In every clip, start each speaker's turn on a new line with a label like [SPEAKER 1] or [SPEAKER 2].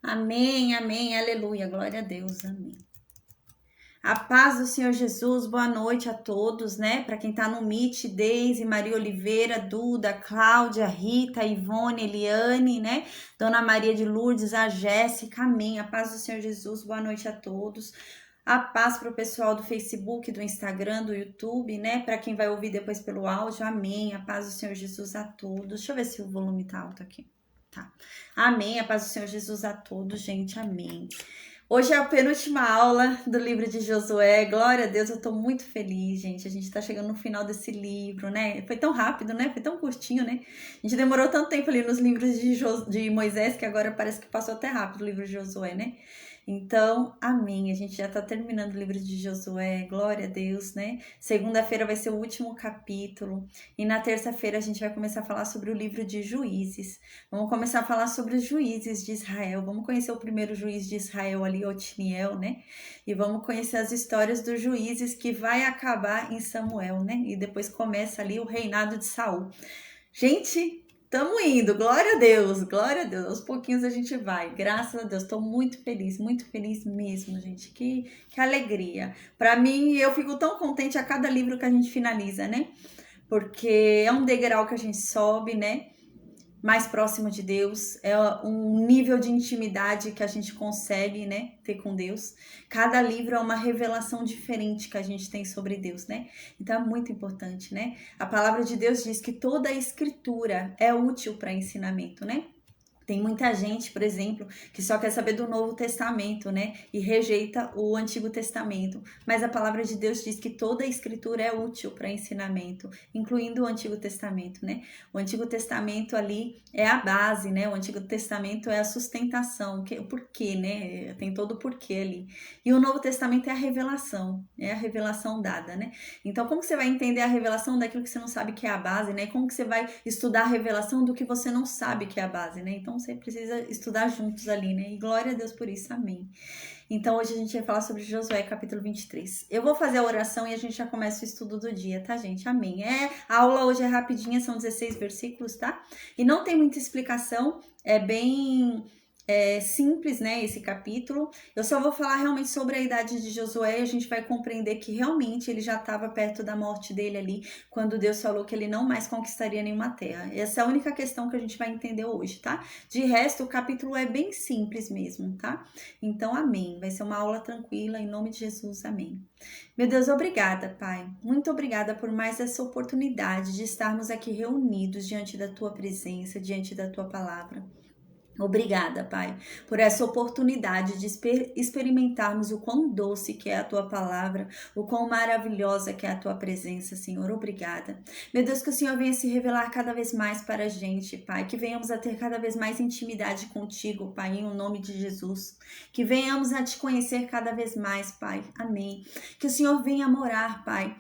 [SPEAKER 1] Amém, amém, aleluia, glória a Deus, amém. A paz do Senhor Jesus, boa noite a todos, né? Para quem tá no Meet, Deise, Maria Oliveira, Duda, Cláudia, Rita, Ivone, Eliane, né? Dona Maria de Lourdes, a Jéssica, amém. A paz do Senhor Jesus, boa noite a todos. A paz para o pessoal do Facebook, do Instagram, do YouTube, né? Para quem vai ouvir depois pelo áudio, amém. A paz do Senhor Jesus a todos. Deixa eu ver se o volume tá alto aqui. Tá. Amém. A paz do Senhor Jesus a todos, gente. Amém. Hoje é a penúltima aula do livro de Josué. Glória a Deus, eu tô muito feliz, gente. A gente tá chegando no final desse livro, né? Foi tão rápido, né? Foi tão curtinho, né? A gente demorou tanto tempo ali nos livros de Moisés que agora parece que passou até rápido o livro de Josué, né? Então, amém. A gente já tá terminando o livro de Josué. Glória a Deus, né? Segunda-feira vai ser o último capítulo. E na terça-feira a gente vai começar a falar sobre o livro de Juízes. Vamos começar a falar sobre os juízes de Israel. Vamos conhecer o primeiro juiz de Israel ali, Otniel, né? E vamos conhecer as histórias dos juízes que vai acabar em Samuel, né? E depois começa ali o reinado de Saul. Gente, estamos indo, glória a Deus, aos pouquinhos a gente vai, graças a Deus, estou muito feliz mesmo, gente, que alegria. Para mim, eu fico tão contente a cada livro que a gente finaliza, né? Porque é um degrau que a gente sobe, né? Mais próximo de Deus, é um nível de intimidade que a gente consegue, né, ter com Deus. Cada livro é uma revelação diferente que a gente tem sobre Deus, né? Então é muito importante, né? A palavra de Deus diz que toda a escritura é útil para ensinamento, né? Tem muita gente, por exemplo, que só quer saber do Novo Testamento, né? E rejeita o Antigo Testamento. Mas a palavra de Deus diz que toda a escritura é útil para ensinamento, incluindo o Antigo Testamento, né? O Antigo Testamento ali é a base, né? O Antigo Testamento é a sustentação, o porquê, né? Tem todo o porquê ali. E o Novo Testamento é a revelação dada, né? Então, como que você vai entender a revelação daquilo que você não sabe que é a base, né? Como que você vai estudar a revelação do que você não sabe que é a base, né? Então, você precisa estudar juntos ali, né? E glória a Deus por isso, amém. Então, hoje a gente vai falar sobre Josué, capítulo 23. Eu vou fazer a oração e a gente já começa o estudo do dia, tá, gente? Amém. A aula hoje é rapidinha, são 16 versículos, tá? E não tem muita explicação, é bem simples, né, esse capítulo. Eu só vou falar realmente sobre a idade de Josué e a gente vai compreender que realmente ele já estava perto da morte dele ali, quando Deus falou que ele não mais conquistaria nenhuma terra. Essa é a única questão que a gente vai entender hoje, tá? De resto, o capítulo é bem simples mesmo, tá? Então, amém. Vai ser uma aula tranquila, em nome de Jesus, amém. Meu Deus, obrigada, Pai. Muito obrigada por mais essa oportunidade de estarmos aqui reunidos diante da Tua presença, diante da Tua palavra. Obrigada, Pai, por essa oportunidade de experimentarmos o quão doce que é a Tua palavra, o quão maravilhosa que é a Tua presença, Senhor. Obrigada. Meu Deus, que o Senhor venha se revelar cada vez mais para a gente, Pai, que venhamos a ter cada vez mais intimidade contigo, Pai, em nome de Jesus. Que venhamos a Te conhecer cada vez mais, Pai. Amém. Que o Senhor venha morar, Pai,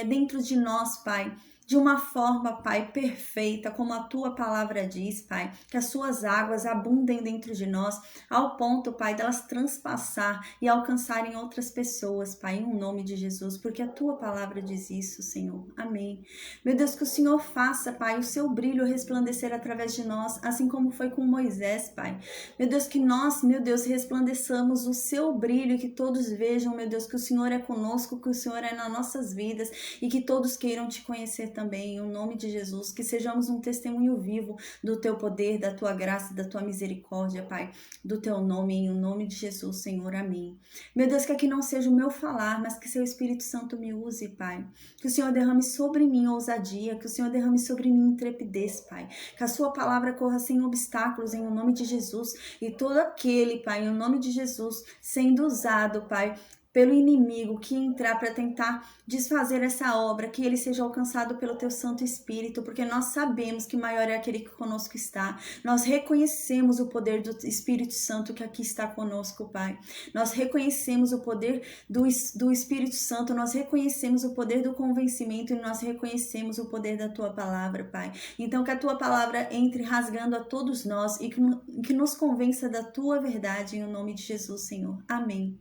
[SPEAKER 1] dentro de nós, Pai, de uma forma, Pai, perfeita, como a Tua palavra diz, Pai, que as Suas águas abundem dentro de nós, ao ponto, Pai, delas transpassar e alcançarem outras pessoas, Pai, em nome de Jesus, porque a Tua palavra diz isso, Senhor. Amém. Meu Deus, que o Senhor faça, Pai, o Seu brilho resplandecer através de nós, assim como foi com Moisés, Pai. Meu Deus, que nós, meu Deus, resplandeçamos o Seu brilho, que todos vejam, meu Deus, que o Senhor é conosco, que o Senhor é nas nossas vidas e que todos queiram Te conhecer também, em nome de Jesus, que sejamos um testemunho vivo do Teu poder, da Tua graça, da Tua misericórdia, Pai, do Teu nome, em nome de Jesus, Senhor, amém. Meu Deus, que aqui não seja o meu falar, mas que Seu Espírito Santo me use, Pai, que o Senhor derrame sobre mim ousadia, que o Senhor derrame sobre mim intrepidez, Pai, que a Sua palavra corra sem obstáculos, em nome de Jesus, e todo aquele, Pai, em nome de Jesus, sendo usado, Pai, pelo inimigo que entrar para tentar desfazer essa obra, que ele seja alcançado pelo Teu Santo Espírito, porque nós sabemos que maior é aquele que conosco está. Nós reconhecemos o poder do Espírito Santo que aqui está conosco, Pai. Nós reconhecemos o poder do Espírito Santo, nós reconhecemos o poder do convencimento e nós reconhecemos o poder da Tua palavra, Pai. Então que a Tua palavra entre rasgando a todos nós e que nos convença da Tua verdade, em nome de Jesus, Senhor. Amém.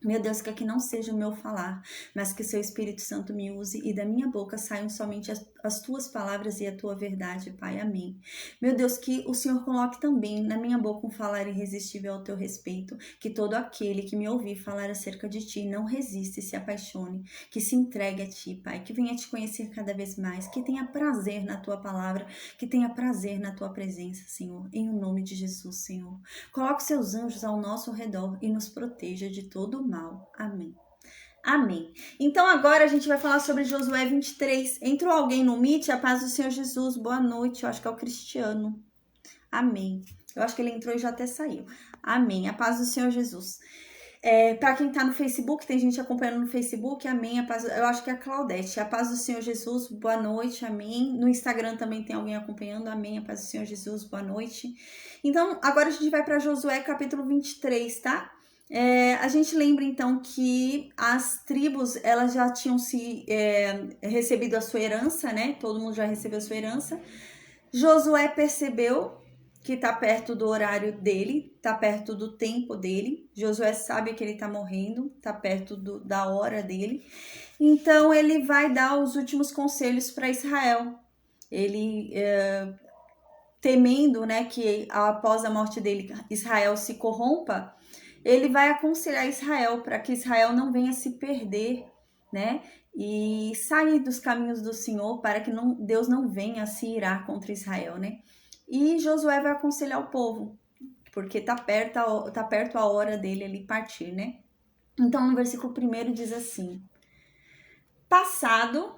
[SPEAKER 1] Meu Deus, que aqui não seja o meu falar, mas que o seu Espírito Santo me use e da minha boca saiam somente as tuas palavras e a tua verdade, Pai. Amém. Meu Deus, que o Senhor coloque também na minha boca um falar irresistível ao teu respeito, que todo aquele que me ouvir falar acerca de ti não resista e se apaixone, que se entregue a ti, Pai, que venha te conhecer cada vez mais, que tenha prazer na tua palavra, que tenha prazer na tua presença, Senhor, em o nome de Jesus, Senhor. Coloque seus anjos ao nosso redor e nos proteja de todo o mal. Amém. Amém. Então agora a gente vai falar sobre Josué 23. Entrou alguém no Meet? A paz do Senhor Jesus. Boa noite. Eu acho que é o Cristiano. Amém. Eu acho que ele entrou e já até saiu. Amém. A paz do Senhor Jesus. Para quem tá no Facebook, tem gente acompanhando no Facebook, amém. A paz, eu acho que é a Claudete. A paz do Senhor Jesus, boa noite, amém. No Instagram também tem alguém acompanhando, amém. A paz do Senhor Jesus, boa noite. Então, agora a gente vai para Josué capítulo 23, tá? A gente lembra então que as tribos elas já tinham recebido a sua herança, né? Todo mundo já recebeu a sua herança. Josué percebeu que está perto do horário dele, está perto do tempo dele. Josué sabe que ele está morrendo, está perto da hora dele. Então ele vai dar os últimos conselhos para Israel. Ele temendo, né, que após a morte dele Israel se corrompa, ele vai aconselhar Israel para que Israel não venha se perder, né? E sair dos caminhos do Senhor para que Deus não venha se irar contra Israel, né? E Josué vai aconselhar o povo, porque tá perto a hora dele ali partir, né? Então no versículo 1 diz assim: Passado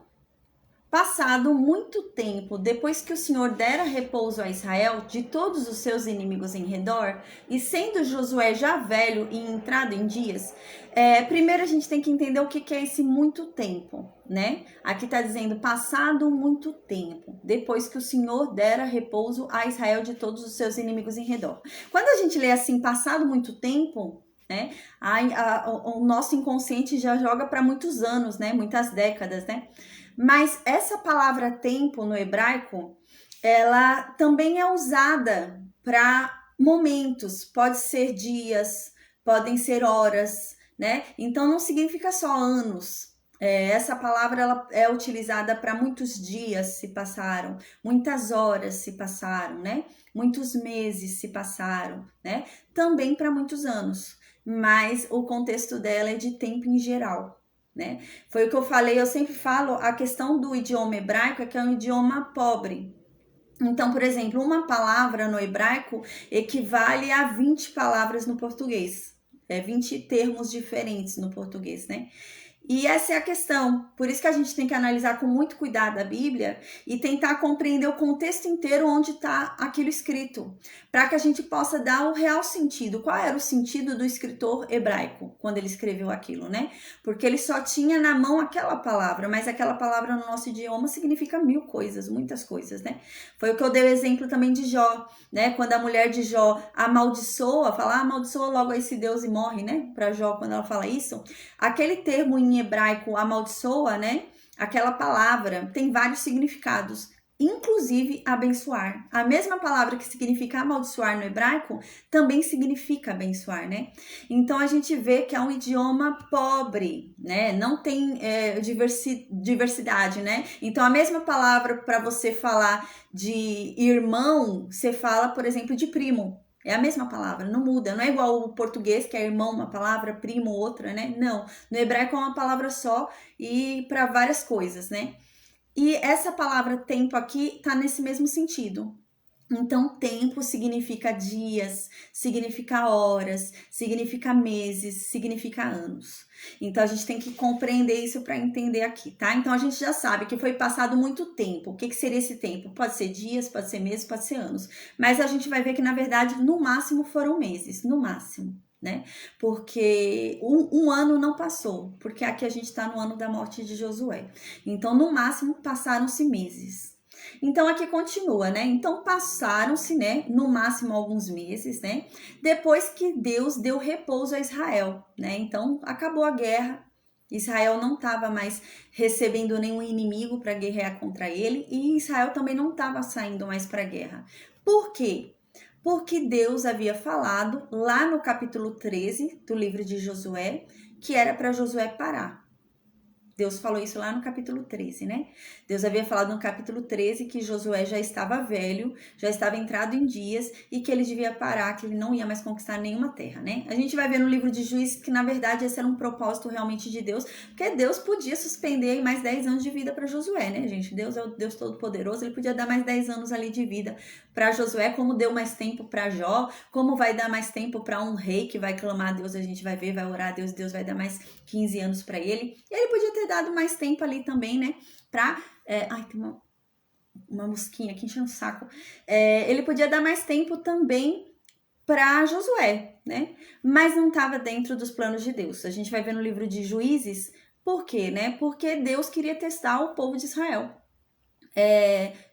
[SPEAKER 1] muito tempo, depois que o Senhor dera repouso a Israel de todos os seus inimigos em redor, e sendo Josué já velho e entrado em dias, primeiro a gente tem que entender o que é esse muito tempo, né? Aqui está dizendo passado muito tempo, depois que o Senhor dera repouso a Israel de todos os seus inimigos em redor. Quando a gente lê assim, passado muito tempo, né? O nosso inconsciente já joga para muitos anos, né? Muitas décadas, né? Mas essa palavra tempo no hebraico, ela também é usada para momentos, pode ser dias, podem ser horas, né? Então não significa só anos. Essa palavra ela é utilizada para muitos dias se passaram, muitas horas se passaram, né? Muitos meses se passaram, né? Também para muitos anos, mas o contexto dela é de tempo em geral. Né? Foi o que eu falei, eu sempre falo, a questão do idioma hebraico é que é um idioma pobre. Então, por exemplo, uma palavra no hebraico equivale a 20 palavras no português. 20 termos diferentes no português, né? E essa é a questão. Por isso que a gente tem que analisar com muito cuidado a Bíblia e tentar compreender o contexto inteiro onde está aquilo escrito, para que a gente possa dar o real sentido. Qual era o sentido do escritor hebraico quando ele escreveu aquilo, né? Porque ele só tinha na mão aquela palavra, mas aquela palavra no nosso idioma significa mil coisas, muitas coisas, né? Foi o que eu dei o exemplo também de Jó, né? Quando a mulher de Jó amaldiçoa, fala amaldiçoa logo esse Deus e morre, né? Para Jó, quando ela fala isso, aquele termo em hebraico amaldiçoa, né? Aquela palavra tem vários significados, inclusive abençoar. A mesma palavra que significa amaldiçoar no hebraico também significa abençoar, né? Então a gente vê que é um idioma pobre, né? Não tem diversidade, né? Então a mesma palavra para você falar de irmão, você fala, por exemplo, de primo. É a mesma palavra, não muda. Não é igual o português, que é irmão uma palavra, primo outra, né? Não. No hebraico é uma palavra só e para várias coisas, né? E essa palavra tempo aqui tá nesse mesmo sentido. Então, tempo significa dias, significa horas, significa meses, significa anos. Então, a gente tem que compreender isso para entender aqui, tá? Então, a gente já sabe que foi passado muito tempo. O que seria esse tempo? Pode ser dias, pode ser meses, pode ser anos. Mas a gente vai ver que, na verdade, no máximo foram meses, no máximo, né? Porque um ano não passou, porque aqui a gente está no ano da morte de Josué. Então, no máximo, passaram-se meses. Então, aqui continua, né? Então, passaram-se, né? No máximo alguns meses, né? Depois que Deus deu repouso a Israel, né? Então, acabou a guerra. Israel não estava mais recebendo nenhum inimigo para guerrear contra ele. E Israel também não estava saindo mais para a guerra. Por quê? Porque Deus havia falado lá no capítulo 13 do livro de Josué que era para Josué parar. Deus falou isso lá no capítulo 13, né? Deus havia falado no capítulo 13 que Josué já estava velho, já estava entrado em dias e que ele devia parar, que ele não ia mais conquistar nenhuma terra, né? A gente vai ver no livro de Juízes que, na verdade, esse era um propósito realmente de Deus, porque Deus podia suspender aí mais 10 anos de vida para Josué, né, gente? Deus é o Deus Todo-Poderoso, ele podia dar mais 10 anos ali de vida para Josué, como deu mais tempo para Jó, como vai dar mais tempo para um rei que vai clamar a Deus, a gente vai ver, vai orar a Deus, Deus vai dar mais 15 anos para ele. E ele podia ter dado mais tempo ali também, né, pra... ai, tem uma mosquinha aqui enchendo o saco. Ele podia dar mais tempo também para Josué, né, mas não estava dentro dos planos de Deus. A gente vai ver no livro de Juízes, por quê, né, porque Deus queria testar o povo de Israel.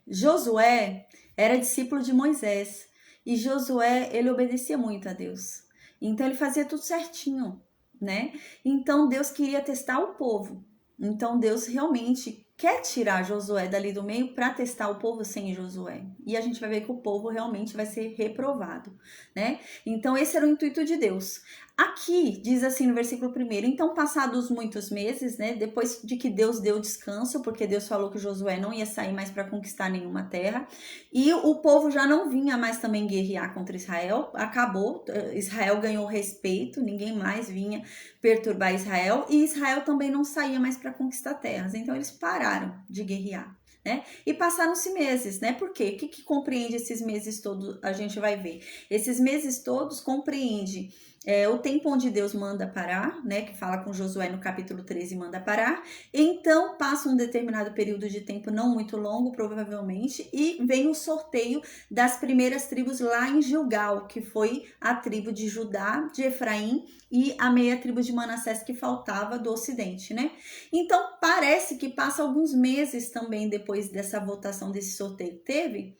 [SPEAKER 1] Josué era discípulo de Moisés, e Josué, ele obedecia muito a Deus, então ele fazia tudo certinho, né, então Deus queria testar o povo. Então Deus realmente quer tirar Josué dali do meio para testar o povo sem Josué. E a gente vai ver que o povo realmente vai ser reprovado, né? Então esse era o intuito de Deus. Aqui diz assim no versículo 1, então passados muitos meses, né, depois de que Deus deu descanso, porque Deus falou que Josué não ia sair mais para conquistar nenhuma terra, e o povo já não vinha mais também guerrear contra Israel, acabou, Israel ganhou respeito, ninguém mais vinha perturbar Israel, e Israel também não saía mais para conquistar terras, então eles pararam de guerrear, né? E passaram-se meses, né? Por quê? O que compreende esses meses todos? A gente vai ver. Esses meses todos compreende o tempo onde Deus manda parar, né? Que fala com Josué no capítulo 13, manda parar. Então passa um determinado período de tempo não muito longo, provavelmente, e vem o sorteio das primeiras tribos lá em Gilgal, que foi a tribo de Judá, de Efraim e a meia tribo de Manassés que faltava do ocidente, né? Então parece que passa alguns meses também depois dessa votação, desse sorteio que teve.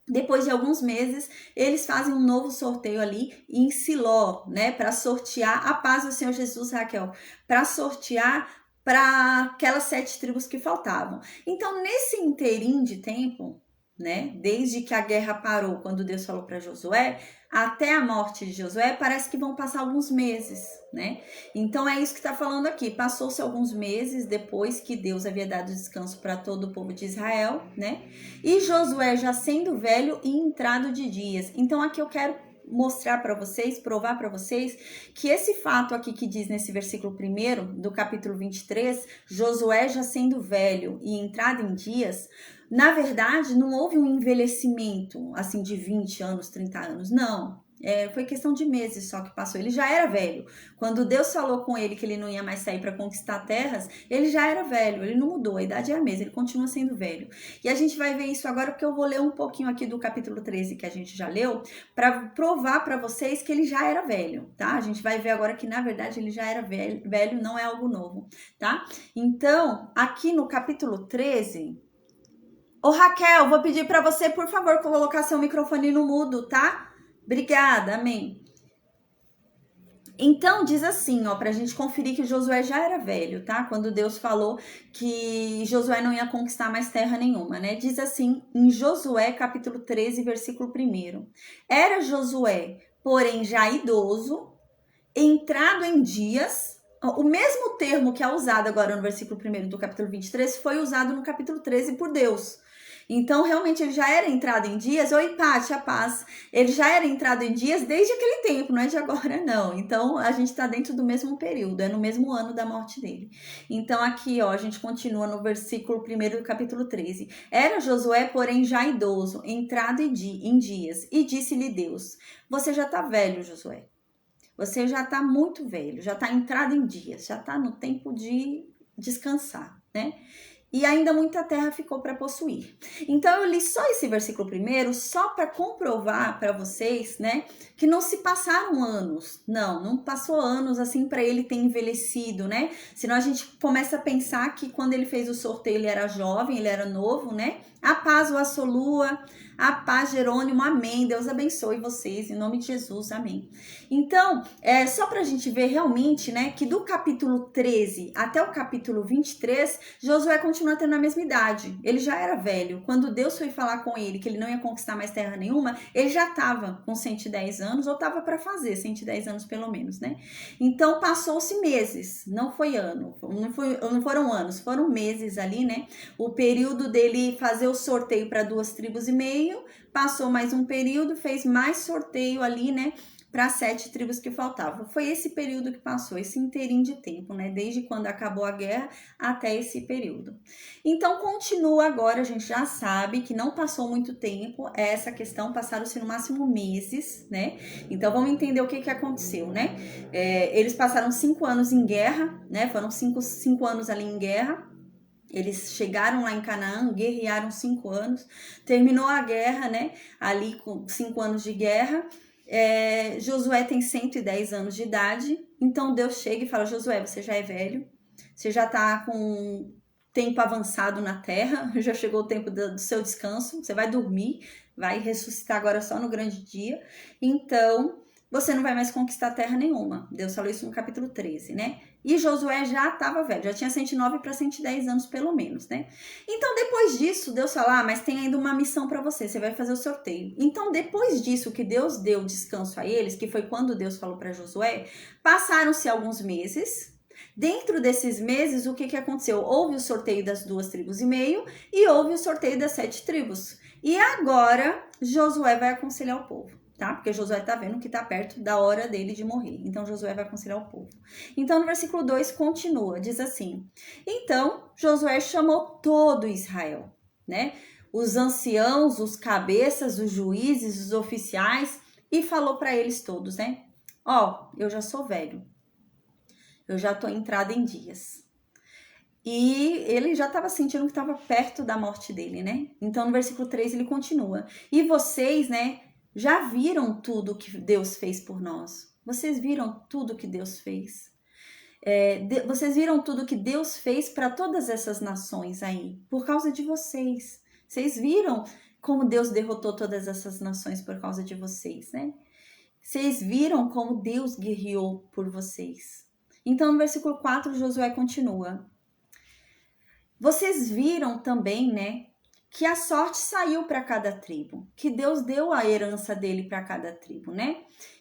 [SPEAKER 1] Depois de alguns meses, eles fazem um novo sorteio ali em Siló, né? Para sortear a paz do Senhor Jesus, Raquel, para sortear para aquelas 7 tribos que faltavam. Então, nesse inteirinho de tempo, né? Desde que a guerra parou, quando Deus falou para Josué, até a morte de Josué, parece que vão passar alguns meses, né? Então é isso que está falando aqui. Passou-se alguns meses depois que Deus havia dado descanso para todo o povo de Israel, né? E Josué já sendo velho e entrado de dias. Então aqui eu quero mostrar para vocês, provar para vocês que esse fato aqui que diz nesse versículo 1 do capítulo 23, Josué já sendo velho e entrado em dias, na verdade não houve um envelhecimento assim de 20 anos, 30 anos, não. Foi questão de meses só que passou. Ele já era velho. Quando Deus falou com ele que ele não ia mais sair para conquistar terras, ele já era velho, ele não mudou, a idade é a mesma, ele continua sendo velho. E a gente vai ver isso agora porque eu vou ler um pouquinho aqui do capítulo 13 que a gente já leu, para provar para vocês que ele já era velho, tá? A gente vai ver agora que na verdade ele já era velho, não é algo novo, tá? Então, aqui no capítulo 13... Ô Raquel, vou pedir para você, por favor, colocar seu microfone no mudo, tá? Obrigada, amém. Então, diz assim, ó, pra gente conferir que Josué já era velho, tá? Quando Deus falou que Josué não ia conquistar mais terra nenhuma, né? Diz assim, em Josué, capítulo 13, versículo 1. Era Josué, porém já idoso, entrado em dias... O mesmo termo que é usado agora no versículo 1 do capítulo 23 foi usado no capítulo 13 por Deus. Então, realmente, ele já era entrado em dias. Oi, Paty, a paz. Ele já era entrado em dias desde aquele tempo, não é de agora, não. Então, a gente está dentro do mesmo período, é no mesmo ano da morte dele. Então, aqui, ó, a gente continua no versículo 1 do capítulo 13. Era Josué, porém, já idoso, entrado em dias. E disse-lhe Deus, você já está velho, Josué. Você já está muito velho, já está entrado em dias, já está no tempo de descansar, né? E ainda muita terra ficou para possuir. Então, eu li só esse versículo 1, só para comprovar para vocês, né, que não se passaram anos. Não passou anos assim para ele ter envelhecido, né? Senão a gente começa a pensar que quando ele fez o sorteio ele era jovem, ele era novo, né? A paz o assolua, a paz Jerônimo, amém. Deus abençoe vocês, em nome de Jesus, amém. Então, só pra gente ver realmente, né, que do capítulo 13 até o capítulo 23, Josué continua tendo a mesma idade. Ele já era velho. Quando Deus foi falar com ele que ele não ia conquistar mais terra nenhuma, ele já estava com 110 anos, ou estava para fazer 110 anos pelo menos, né? Então, passou-se meses, não foi ano, não foram anos, foram meses ali, né? O período dele fazer o sorteio para 2,5 tribos, passou mais um período, fez mais sorteio ali, né, para 7 tribos que faltavam. Foi esse período que passou, esse inteirinho de tempo, né, desde quando acabou a guerra até esse período. Então, continua agora, a gente já sabe que não passou muito tempo, essa questão, passaram-se no máximo meses, né, então vamos entender o que aconteceu, né, eles passaram 5 anos em guerra, né, foram 5 anos ali em guerra. Eles chegaram lá em Canaã, guerrearam 5 anos, terminou a guerra, né? Ali com 5 anos de guerra. Josué tem 110 anos de idade, então Deus chega e fala: Josué, você já é velho, você já tá com tempo avançado na terra, já chegou o tempo do seu descanso, você vai dormir, vai ressuscitar agora só no grande dia, então você não vai mais conquistar terra nenhuma. Deus falou isso no capítulo 13, né? E Josué já estava velho, já tinha 109 para 110 anos pelo menos, né? Então, depois disso, Deus fala: mas tem ainda uma missão para você, você vai fazer o sorteio. Então, depois disso que Deus deu descanso a eles, que foi quando Deus falou para Josué, passaram-se alguns meses. Dentro desses meses, o que aconteceu? Houve o sorteio das 2,5 tribos e houve o sorteio das 7 tribos. E agora, Josué vai aconselhar o povo. Tá? Porque Josué tá vendo que tá perto da hora dele de morrer. Então, Josué vai aconselhar o povo. Então, no versículo 2 continua, diz assim: então, Josué chamou todo Israel, né? Os anciãos, os cabeças, os juízes, os oficiais, e falou para eles todos, né? Eu já sou velho. Eu já tô entrada em dias. E ele já estava sentindo que estava perto da morte dele, né? Então, no versículo 3 ele continua: e vocês, né, já viram tudo que Deus fez por nós. Vocês viram tudo que Deus fez. Vocês viram tudo que Deus fez para todas essas nações aí, por causa de vocês. Vocês viram como Deus derrotou todas essas nações por causa de vocês, né? Vocês viram como Deus guerreou por vocês. Então, no versículo 4, Josué continua: vocês viram também, né, que a sorte saiu para cada tribo, que Deus deu a herança dele para cada tribo, né?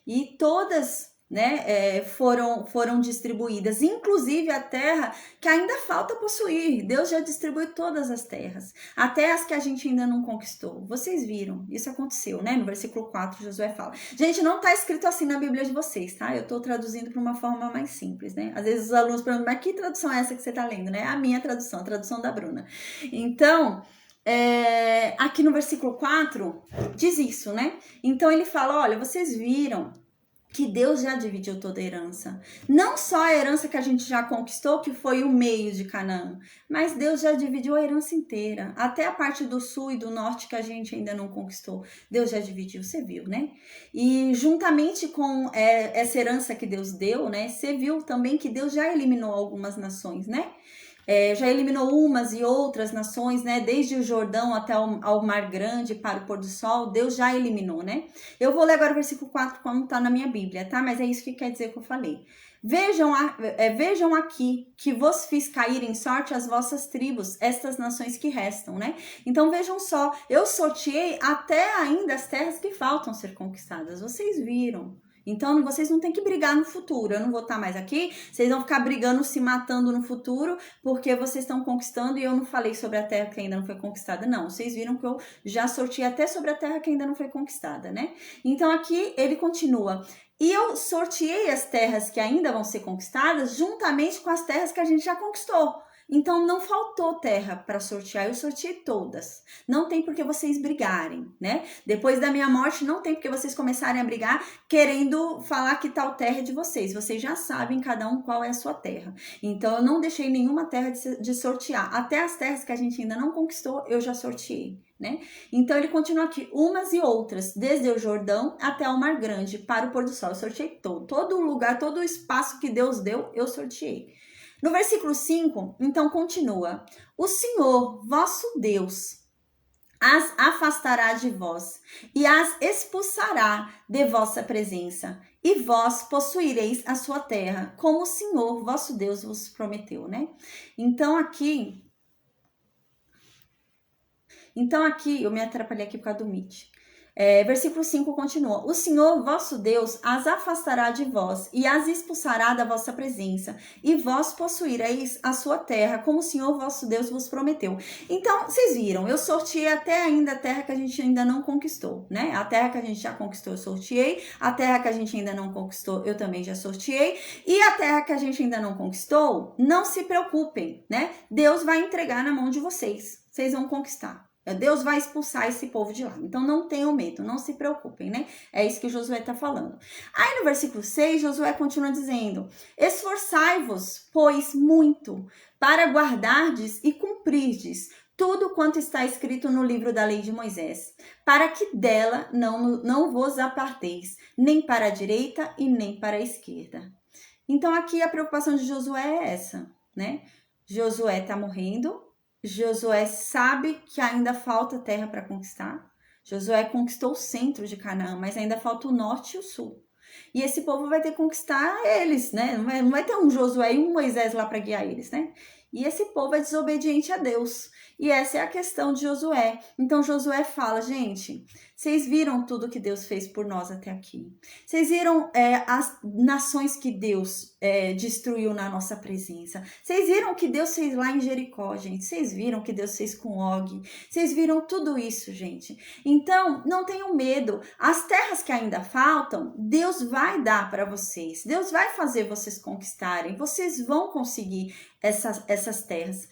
[SPEAKER 1] E todas, né, foram distribuídas, inclusive a terra que ainda falta possuir. Deus já distribuiu todas as terras, até as que a gente ainda não conquistou. Vocês viram, isso aconteceu, né? No versículo 4, Josué fala. Gente, não tá escrito assim na Bíblia de vocês, tá? Eu tô traduzindo para uma forma mais simples, né? Às vezes os alunos perguntam: mas que tradução é essa que você tá lendo, né? A minha tradução, a tradução da Bruna. Então, aqui no versículo 4 diz isso, né? Então ele fala: olha, vocês viram que Deus já dividiu toda a herança. Não só a herança que a gente já conquistou, que foi o meio de Canaã, mas Deus já dividiu a herança inteira. Até a parte do sul e do norte que a gente ainda não conquistou, Deus já dividiu, você viu, né? E juntamente com essa herança que Deus deu, né? Você viu também que Deus já eliminou algumas nações, né? Já eliminou umas e outras nações, né? Desde o Jordão até ao Mar Grande, para o pôr do sol, Deus já eliminou, né? Eu vou ler agora o versículo 4 como tá na minha Bíblia, tá? Mas é isso que quer dizer que eu falei. Vejam aqui que vos fiz cair em sorte as vossas tribos, estas nações que restam, né? Então vejam só, eu sorteei até ainda as terras que faltam ser conquistadas, vocês viram. Então, vocês não têm que brigar no futuro. Eu não vou estar mais aqui. Vocês vão ficar brigando, se matando no futuro, porque vocês estão conquistando e eu não falei sobre a terra que ainda não foi conquistada. Não, vocês viram que eu já sorteei até sobre a terra que ainda não foi conquistada, né? Então, aqui ele continua: e eu sorteei as terras que ainda vão ser conquistadas juntamente com as terras que a gente já conquistou. Então, não faltou terra para sortear, eu sorteei todas. Não tem por que vocês brigarem, né? Depois da minha morte, não tem por que vocês começarem a brigar querendo falar que tal terra é de vocês. Vocês já sabem cada um qual é a sua terra. Então, eu não deixei nenhuma terra de sortear. Até as terras que a gente ainda não conquistou, eu já sorteei, né? Então, ele continua aqui: umas e outras, desde o Jordão até o Mar Grande, para o pôr do sol. Eu sorteei todo o lugar, todo o espaço que Deus deu, eu sorteei. No versículo 5, então continua: o Senhor, vosso Deus, as afastará de vós e as expulsará de vossa presença, e vós possuireis a sua terra, como o Senhor vosso Deus vos prometeu, né? Então aqui eu me atrapalhei aqui por causa do Meet. Versículo 5 continua: O Senhor vosso Deus as afastará de vós e as expulsará da vossa presença, e vós possuireis a sua terra, como o Senhor vosso Deus vos prometeu. Então, vocês viram, eu sorteei até ainda a terra que a gente ainda não conquistou, né? A terra que a gente já conquistou, eu sorteei. A terra que a gente ainda não conquistou, eu também já sorteei. E a terra que a gente ainda não conquistou, não se preocupem, né? Deus vai entregar na mão de vocês. Vocês vão conquistar. Deus vai expulsar esse povo de lá. Então não tenham medo, não se preocupem, né? É isso que Josué está falando. Aí no versículo 6, Josué continua dizendo: Esforçai-vos, pois, muito, para guardardes e cumprirdes tudo quanto está escrito no livro da lei de Moisés, para que dela não vos aparteis, nem para a direita e nem para a esquerda. Então aqui a preocupação de Josué é essa, né? Josué está morrendo. Josué sabe que ainda falta terra para conquistar. Josué conquistou o centro de Canaã, mas ainda falta o norte e o sul. E esse povo vai ter que conquistar eles, né? Não vai ter um Josué e um Moisés lá para guiar eles, né? E esse povo é desobediente a Deus. E essa é a questão de Josué. Então Josué fala, gente, vocês viram tudo que Deus fez por nós até aqui. Vocês viram as nações que Deus destruiu na nossa presença. Vocês viram o que Deus fez lá em Jericó, gente. Vocês viram o que Deus fez com Og. Vocês viram tudo isso, gente. Então, não tenham medo. As terras que ainda faltam, Deus vai dar para vocês. Deus vai fazer vocês conquistarem. Vocês vão conseguir essas terras.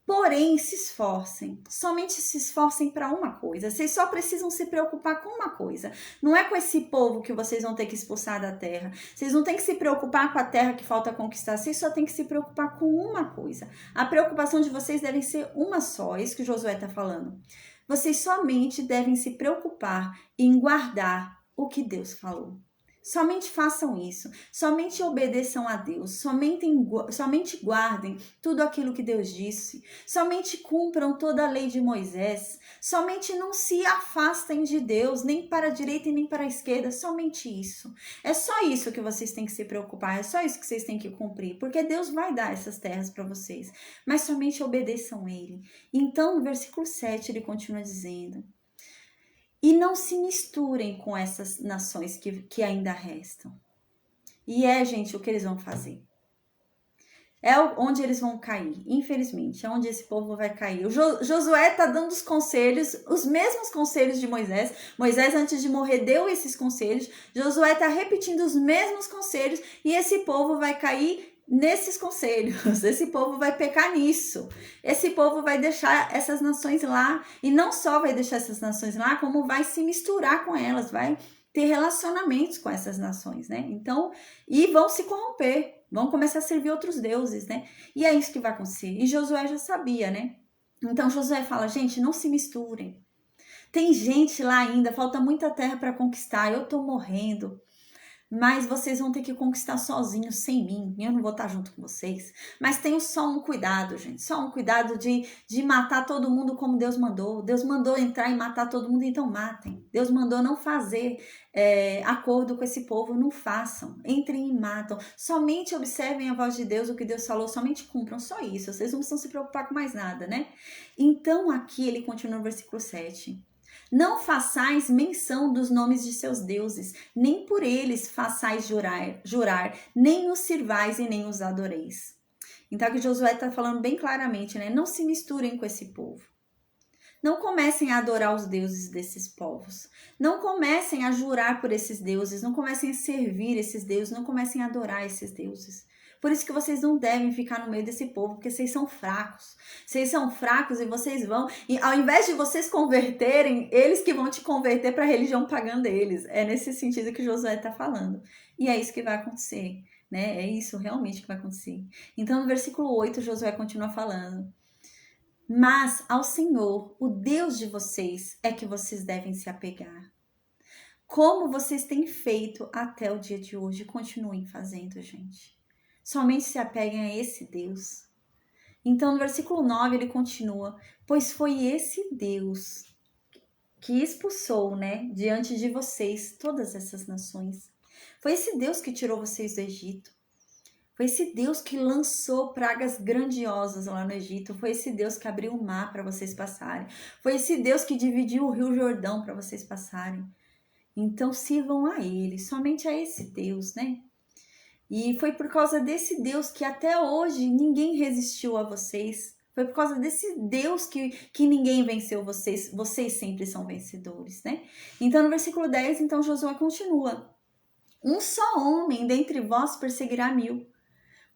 [SPEAKER 1] Porém, se esforcem, somente se esforcem para uma coisa. Vocês só precisam se preocupar com uma coisa. Não é com esse povo que vocês vão ter que expulsar da terra. Vocês não têm que se preocupar com a terra que falta conquistar. Vocês só têm que se preocupar com uma coisa. A preocupação de vocês deve ser uma só. É isso que Josué está falando. Vocês somente devem se preocupar em guardar o que Deus falou. Somente façam isso, somente obedeçam a Deus, somente guardem tudo aquilo que Deus disse, somente cumpram toda a lei de Moisés, somente não se afastem de Deus, nem para a direita e nem para a esquerda, somente isso. É só isso que vocês têm que se preocupar, é só isso que vocês têm que cumprir, porque Deus vai dar essas terras para vocês, mas somente obedeçam Ele. Então, no versículo 7, ele continua dizendo: E não se misturem com essas nações que ainda restam. E gente, o que eles vão fazer. É onde eles vão cair, infelizmente. É onde esse povo vai cair. O Josué está dando os conselhos, os mesmos conselhos de Moisés. Moisés, antes de morrer, deu esses conselhos. Josué está repetindo os mesmos conselhos. E esse povo vai cair nesses conselhos, esse povo vai pecar nisso, esse povo vai deixar essas nações lá, e não só vai deixar essas nações lá, como vai se misturar com elas, vai ter relacionamentos com essas nações, né? Então, e vão se corromper, vão começar a servir outros deuses, né? E é isso que vai acontecer, e Josué já sabia, né? Então Josué fala, gente, não se misturem, tem gente lá ainda, falta muita terra para conquistar, eu tô morrendo, mas vocês vão ter que conquistar sozinhos, sem mim. Eu não vou estar junto com vocês. Mas tenham só um cuidado, gente. Só um cuidado de matar todo mundo como Deus mandou. Deus mandou entrar e matar todo mundo, então matem. Deus mandou não fazer acordo com esse povo, não façam. Entrem e matam. Somente observem a voz de Deus, o que Deus falou, somente cumpram. Só isso. Vocês não precisam se preocupar com mais nada, né? Então aqui ele continua no versículo 7. Não façais menção dos nomes de seus deuses, nem por eles façais jurar, nem os sirvais e nem os adoreis. Então aqui Josué está falando bem claramente, né? Não se misturem com esse povo. Não comecem a adorar os deuses desses povos. Não comecem a jurar por esses deuses. Não comecem a servir esses deuses. Não comecem a adorar esses deuses. Por isso que vocês não devem ficar no meio desse povo, porque vocês são fracos. Vocês são fracos e vocês vão... E ao invés de vocês converterem, eles que vão te converter para a religião pagã deles. É nesse sentido que Josué está falando. E é isso que vai acontecer, né? É isso realmente que vai acontecer. Então, no versículo 8, Josué continua falando. Mas ao Senhor, o Deus de vocês, é que vocês devem se apegar. Como vocês têm feito até o dia de hoje, continuem fazendo, gente. Somente se apeguem a esse Deus. Então, no versículo 9, ele continua: Pois foi esse Deus que expulsou, né, diante de vocês todas essas nações. Foi esse Deus que tirou vocês do Egito. Foi esse Deus que lançou pragas grandiosas lá no Egito. Foi esse Deus que abriu o mar para vocês passarem. Foi esse Deus que dividiu o Rio Jordão para vocês passarem. Então sirvam a Ele, somente a esse Deus, né? E foi por causa desse Deus que até hoje ninguém resistiu a vocês. Foi por causa desse Deus que ninguém venceu vocês. Vocês sempre são vencedores, né? Então no versículo 10, então Josué continua. Um só homem dentre vós perseguirá 1000.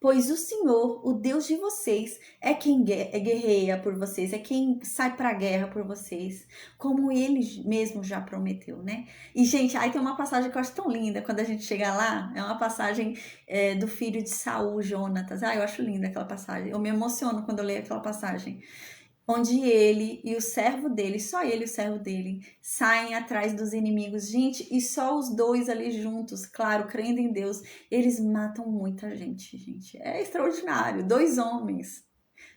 [SPEAKER 1] Pois o Senhor, o Deus de vocês, é quem guerreia por vocês, é quem sai para a guerra por vocês, como ele mesmo já prometeu, né? E, gente, aí tem uma passagem que eu acho tão linda, quando a gente chega lá, é uma passagem do filho de Saul, Jonatas. Eu acho linda aquela passagem, eu me emociono quando eu leio aquela passagem. Onde ele e o servo dele, só ele e o servo dele, saem atrás dos inimigos. Gente, e só os dois ali juntos, claro, crendo em Deus, eles matam muita gente, gente. É extraordinário, 2 homens,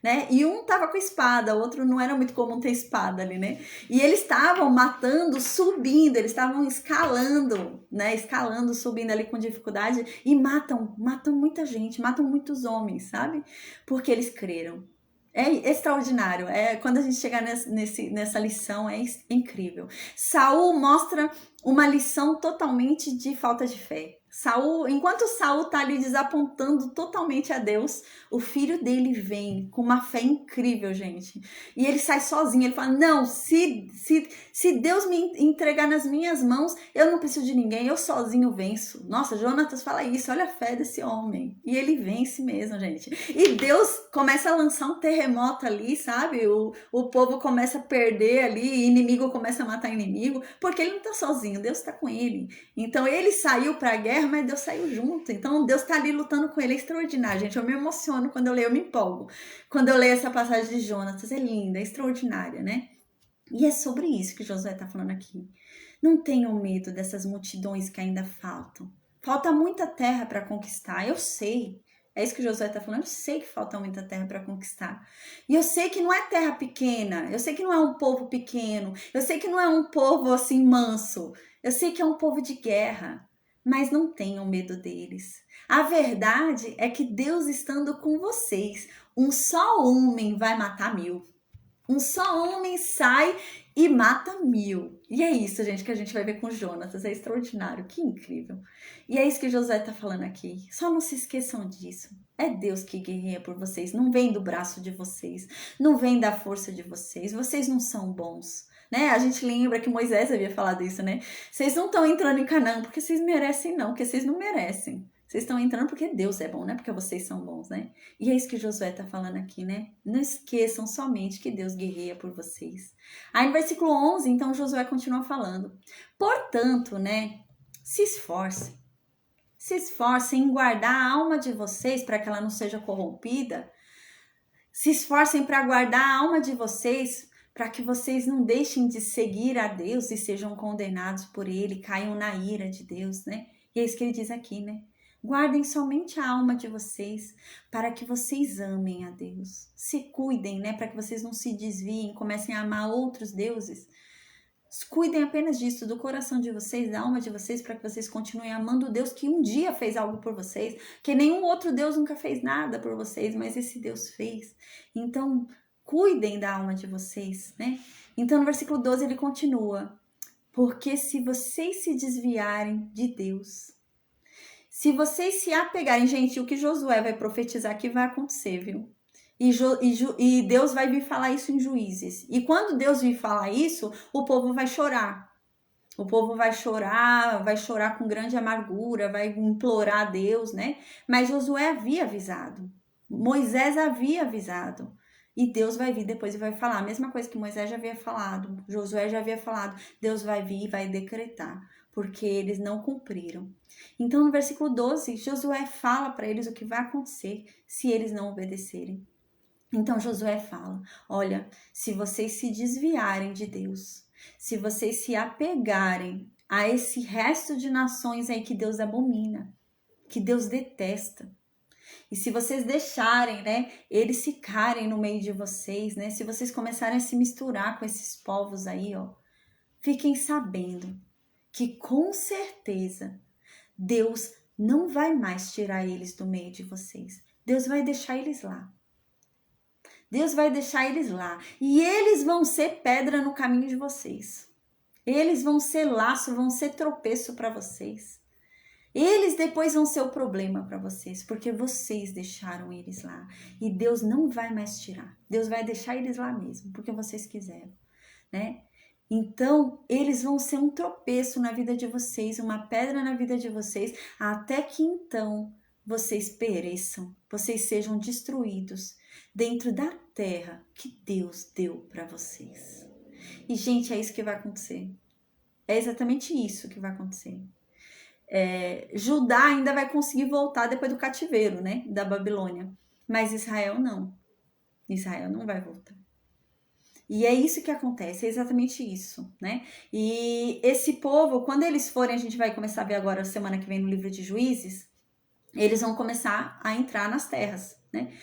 [SPEAKER 1] né? E um tava com espada, o outro não era muito comum ter espada ali, né? E eles estavam matando, subindo, eles estavam escalando, né? Escalando, subindo ali com dificuldade e matam muita gente, matam muitos homens, sabe? Porque eles creram. É extraordinário. Quando a gente chegar nessa lição, é incrível. Saul mostra uma lição totalmente de falta de fé. Enquanto Saul tá ali desapontando totalmente a Deus, o filho dele vem com uma fé incrível, gente. E ele sai sozinho, ele fala, não, se Deus me entregar nas minhas mãos, eu não preciso de ninguém, eu sozinho venço. Nossa, Jonatas fala isso, olha a fé desse homem. E ele vence mesmo, gente. E Deus começa a lançar um terremoto ali, sabe? O povo começa a perder ali, inimigo começa a matar inimigo, porque ele não tá sozinho, Deus tá com ele. Então ele saiu pra guerra, mas Deus saiu junto. Então Deus tá ali lutando com ele. É extraordinário, gente. Eu me emociono quando eu leio, eu me empolgo. Quando eu leio essa passagem de Jonatas, é linda, é extraordinária, né? E é sobre isso que Josué tá falando aqui. Não tenham medo dessas multidões que ainda faltam. Falta muita terra para conquistar, eu sei. É isso que Josué está falando. Eu sei que falta muita terra para conquistar. E eu sei que não é terra pequena. Eu sei que não é um povo pequeno. Eu sei que não é um povo assim manso. Eu sei que é um povo de guerra. Mas não tenham medo deles. A verdade é que Deus estando com vocês, um só homem vai matar 1000. Um só homem sai e mata 1000. E é isso, gente, que a gente vai ver com Jonatas. É extraordinário, que incrível. E é isso que Josué está falando aqui. Só não se esqueçam disso. É Deus que guerreia por vocês. Não vem do braço de vocês. Não vem da força de vocês. Vocês não são bons. Né? A gente lembra que Moisés havia falado isso, né? Vocês não estão entrando em Canaã porque vocês merecem, não. Porque vocês não merecem. Vocês estão entrando porque Deus é bom, né? Porque vocês são bons, né? E é isso que Josué está falando aqui, né? Não esqueçam somente que Deus guerreia por vocês. Aí no versículo 11, então Josué continua falando. Portanto, né? Se esforcem. Se esforcem em guardar a alma de vocês para que ela não seja corrompida. Se esforcem para guardar a alma de vocês para que vocês não deixem de seguir a Deus e sejam condenados por Ele, caiam na ira de Deus, né? E é isso que ele diz aqui, né? Guardem somente a alma de vocês para que vocês amem a Deus. Se cuidem, né? Para que vocês não se desviem, comecem a amar outros deuses. Cuidem apenas disso, do coração de vocês, da alma de vocês, para que vocês continuem amando o Deus que um dia fez algo por vocês, que nenhum outro Deus nunca fez nada por vocês, mas esse Deus fez. Então, cuidem da alma de vocês, né? Então, no versículo 12, ele continua. Porque se vocês se desviarem de Deus, se vocês se apegarem, gente, o que Josué vai profetizar que vai acontecer, viu? E Deus vai vir falar isso em Juízes. E quando Deus vir falar isso, o povo vai chorar. O povo vai chorar com grande amargura, vai implorar a Deus, né? Mas Josué havia avisado. Moisés havia avisado. E Deus vai vir depois e vai falar a mesma coisa que Moisés já havia falado, Josué já havia falado. Deus vai vir e vai decretar, porque eles não cumpriram. Então, no versículo 12, Josué fala para eles o que vai acontecer se eles não obedecerem. Então, Josué fala, olha, se vocês se desviarem de Deus, se vocês se apegarem a esse resto de nações aí que Deus abomina, que Deus detesta, e se vocês deixarem, né, eles ficarem no meio de vocês, né, se vocês começarem a se misturar com esses povos aí, ó, fiquem sabendo que com certeza Deus não vai mais tirar eles do meio de vocês. Deus vai deixar eles lá. Deus vai deixar eles lá. E eles vão ser pedra no caminho de vocês. Eles vão ser laço, vão ser tropeço para vocês. Eles depois vão ser o problema para vocês, porque vocês deixaram eles lá. E Deus não vai mais tirar. Deus vai deixar eles lá mesmo, porque vocês quiseram, né? Então, eles vão ser um tropeço na vida de vocês, uma pedra na vida de vocês, até que então vocês pereçam, vocês sejam destruídos dentro da terra que Deus deu para vocês. E, gente, é isso que vai acontecer. É exatamente isso que vai acontecer. Judá ainda vai conseguir voltar depois do cativeiro, né, da Babilônia. Mas Israel não. Israel não vai voltar. E é isso que acontece, é exatamente isso, né? E esse povo, quando eles forem, a gente vai começar a ver agora, semana que vem, no livro de Juízes, eles vão começar a entrar nas terras, né?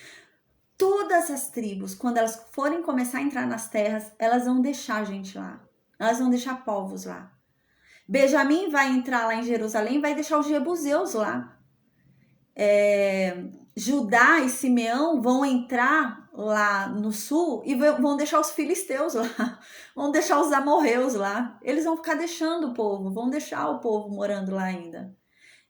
[SPEAKER 1] Todas as tribos, quando elas forem começar a entrar nas terras, elas vão deixar gente lá. Elas vão deixar povos lá. Benjamim vai entrar lá em Jerusalém e vai deixar os jebuseus lá. Judá e Simeão vão entrar lá no sul e vão deixar os filisteus lá, vão deixar os amorreus lá. Eles vão ficar deixando o povo, vão deixar o povo morando lá ainda.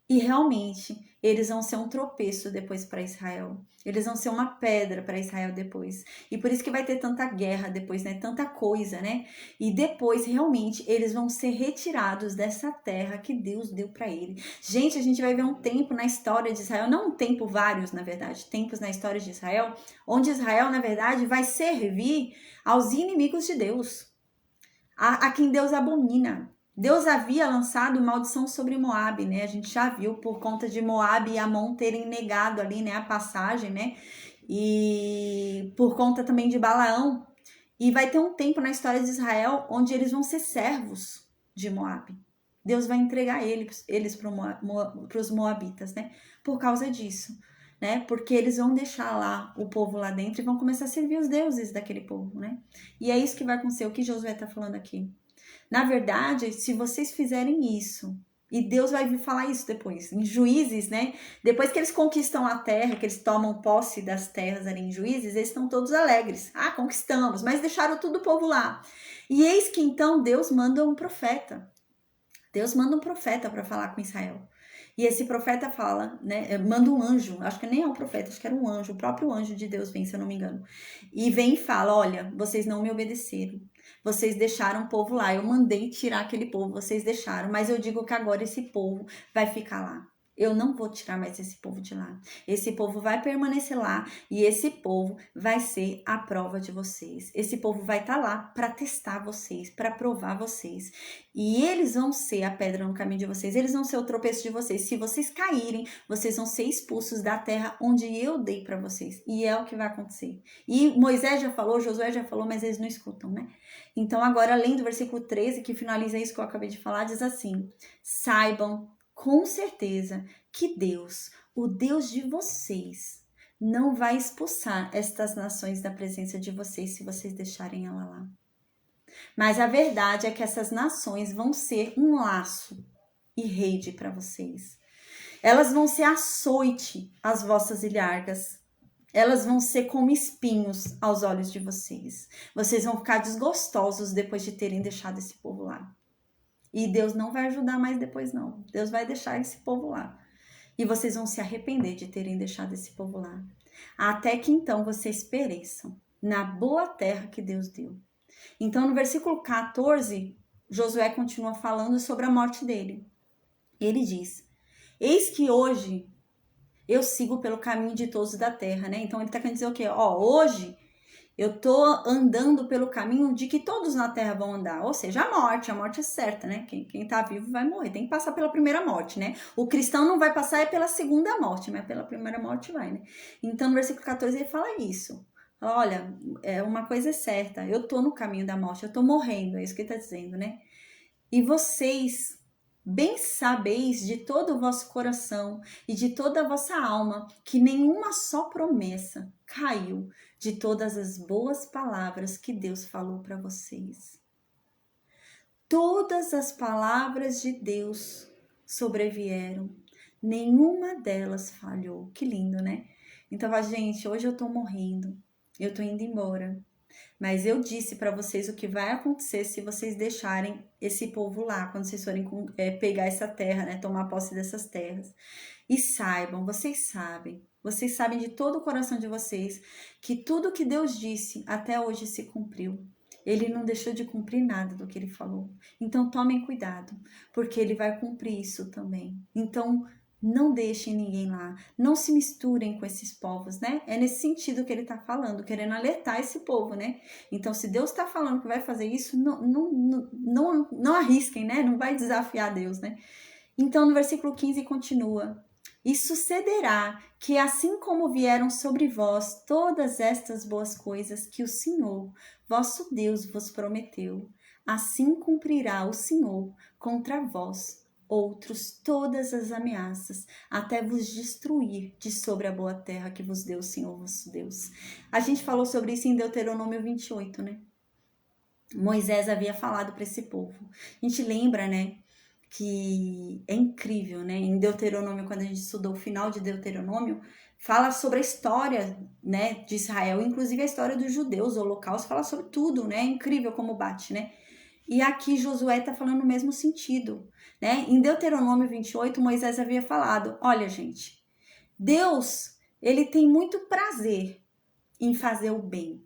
[SPEAKER 1] E realmente, eles vão ser um tropeço depois para Israel. Eles vão ser uma pedra para Israel depois. E por isso que vai ter tanta guerra depois, né? Tanta coisa, né? E depois, realmente, eles vão ser retirados dessa terra que Deus deu para eles. Gente, a gente vai ver um tempo na história de Israel, não um tempo, vários, na verdade, tempos na história de Israel, onde Israel, na verdade, vai servir aos inimigos de Deus, a quem Deus abomina. Deus havia lançado maldição sobre Moabe, né? A gente já viu por conta de Moabe e Amon terem negado ali, né, a passagem, né? E por conta também de Balaão. E vai ter um tempo na história de Israel onde eles vão ser servos de Moabe. Deus vai entregar eles para os moabitas, né? Por causa disso, né? Porque eles vão deixar lá o povo lá dentro e vão começar a servir os deuses daquele povo, né? E é isso que vai acontecer, o que Josué está falando aqui. Na verdade, se vocês fizerem isso, e Deus vai vir falar isso depois, em Juízes, né? Depois que eles conquistam a terra, que eles tomam posse das terras ali em Juízes, eles estão todos alegres. Ah, conquistamos, mas deixaram todo o povo lá. E eis que então Deus manda um profeta. Deus manda um profeta para falar com Israel. E esse profeta fala, né? Manda um anjo, acho que nem é um profeta, acho que era um anjo, o próprio anjo de Deus vem, se eu não me engano. E vem e fala: olha, vocês não me obedeceram. Vocês deixaram o povo lá. Eu mandei tirar aquele povo, vocês deixaram. Mas eu digo que agora esse povo vai ficar lá. Eu não vou tirar mais esse povo de lá. Esse povo vai permanecer lá e esse povo vai ser a prova de vocês. Esse povo vai estar lá para testar vocês, para provar vocês. E eles vão ser a pedra no caminho de vocês. Eles vão ser o tropeço de vocês. Se vocês caírem, vocês vão ser expulsos da terra onde eu dei para vocês. E é o que vai acontecer. E Moisés já falou, Josué já falou, mas eles não escutam, né? Então agora, além do versículo 13, que finaliza isso que eu acabei de falar, diz assim: saibam com certeza que Deus, o Deus de vocês, não vai expulsar estas nações da presença de vocês se vocês deixarem ela lá. Mas a verdade é que essas nações vão ser um laço e rede para vocês. Elas vão ser açoite às vossas ilhargas. Elas vão ser como espinhos aos olhos de vocês. Vocês vão ficar desgostosos depois de terem deixado esse povo lá. E Deus não vai ajudar mais depois, não. Deus vai deixar esse povo lá. E vocês vão se arrepender de terem deixado esse povo lá. Até que então vocês pereçam na boa terra que Deus deu. Então, no versículo 14, Josué continua falando sobre a morte dele. Ele diz: eis que hoje eu sigo pelo caminho de todos da terra, né? Então, ele tá querendo dizer o quê? Hoje eu tô andando pelo caminho de que todos na terra vão andar. Ou seja, a morte é certa, né? Quem tá vivo vai morrer, tem que passar pela primeira morte, né? O cristão não vai passar pela segunda morte, mas pela primeira morte vai, né? Então, no versículo 14, ele fala isso. Olha, uma coisa é certa, eu tô no caminho da morte, eu tô morrendo, é isso que ele tá dizendo, né? E vocês bem sabeis de todo o vosso coração e de toda a vossa alma que nenhuma só promessa caiu de todas as boas palavras que Deus falou para vocês. todas as palavras de Deus sobrevieram, nenhuma delas falhou. Que lindo, né? Então, gente, hoje eu tô morrendo, eu tô indo embora. Mas eu disse para vocês o que vai acontecer se vocês deixarem esse povo lá, quando vocês forem pegar essa terra, né? Tomar posse dessas terras. E saibam, vocês sabem de todo o coração de vocês que tudo que Deus disse até hoje se cumpriu. Ele não deixou de cumprir nada do que ele falou. Então tomem cuidado, porque ele vai cumprir isso também. Então não deixem ninguém lá, não se misturem com esses povos, né? É nesse sentido que ele tá falando, querendo alertar esse povo, né? Então, se Deus tá falando que vai fazer isso, não arrisquem, né? Não vai desafiar Deus, né? Então, no versículo 15 continua: E sucederá que, assim como vieram sobre vós todas estas boas coisas que o Senhor, vosso Deus, vos prometeu, assim cumprirá o Senhor contra vós outros todas as ameaças, até vos destruir de sobre a boa terra que vos deu o Senhor vosso Deus. A gente falou sobre isso em Deuteronômio 28, né? Moisés havia falado para esse povo. A gente lembra, né? Que é incrível, né? Em Deuteronômio, quando a gente estudou o final de Deuteronômio, fala sobre a história, né, de Israel, inclusive a história dos judeus, o Holocausto, fala sobre tudo, né? É incrível como bate, né? E aqui Josué está falando no mesmo sentido, né? Em Deuteronômio 28, Moisés havia falado: olha, gente, Deus, ele tem muito prazer em fazer o bem.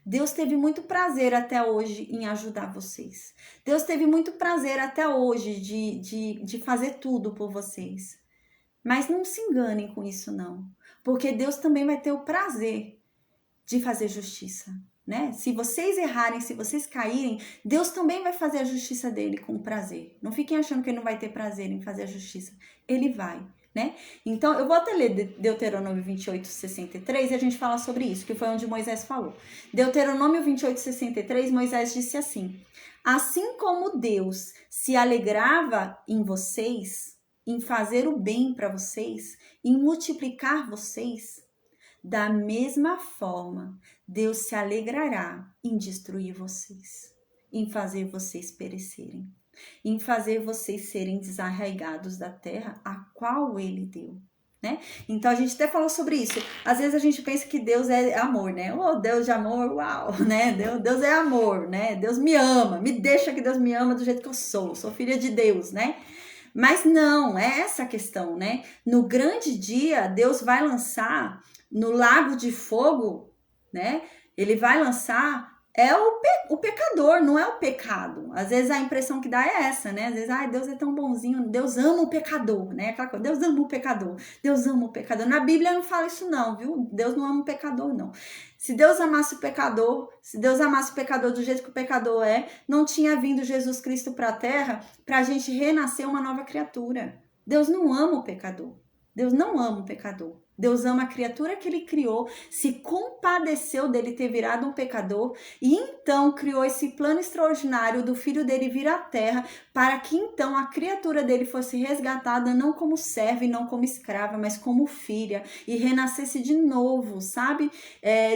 [SPEAKER 1] Deus teve muito prazer até hoje em ajudar vocês. Deus teve muito prazer até hoje de fazer tudo por vocês. Mas não se enganem com isso, não. Porque Deus também vai ter o prazer de fazer justiça, né? Se vocês errarem, se vocês caírem, Deus também vai fazer a justiça dele com prazer. Não fiquem achando que ele não vai ter prazer em fazer a justiça. Ele vai, né? Então, eu vou até ler Deuteronômio 28, 63 e a gente fala sobre isso, que foi onde Moisés falou. Deuteronômio 28, 63, Moisés disse assim: assim como Deus se alegrava em vocês, em fazer o bem para vocês, em multiplicar vocês, da mesma forma, Deus se alegrará em destruir vocês, em fazer vocês perecerem, em fazer vocês serem desarraigados da terra a qual ele deu, né? Então a gente até falou sobre isso. Às vezes a gente pensa que Deus é amor, né? Oh, Deus de amor, uau, né? Deus é amor, né? Deus me ama, me deixa que Deus me ama do jeito que eu sou filha de Deus, né? Mas não, é essa a questão, né? No grande dia, Deus vai lançar no lago de fogo, né? Ele vai lançar o pecador, não é o pecado. Às vezes a impressão que dá é essa, né? Às vezes, Deus é tão bonzinho, Deus ama o pecador, né? Aquela coisa, Deus ama o pecador, Deus ama o pecador. Na Bíblia não fala isso não, viu? Deus não ama o pecador, não. Se Deus amasse o pecador, se Deus amasse o pecador do jeito que o pecador é, não tinha vindo Jesus Cristo para a terra para a gente renascer uma nova criatura. Deus não ama o pecador. Deus não ama o pecador. Deus ama a criatura que ele criou, se compadeceu dele ter virado um pecador e então criou esse plano extraordinário do filho dele vir à terra para que então a criatura dele fosse resgatada não como serva e não como escrava, mas como filha e renascesse de novo, sabe?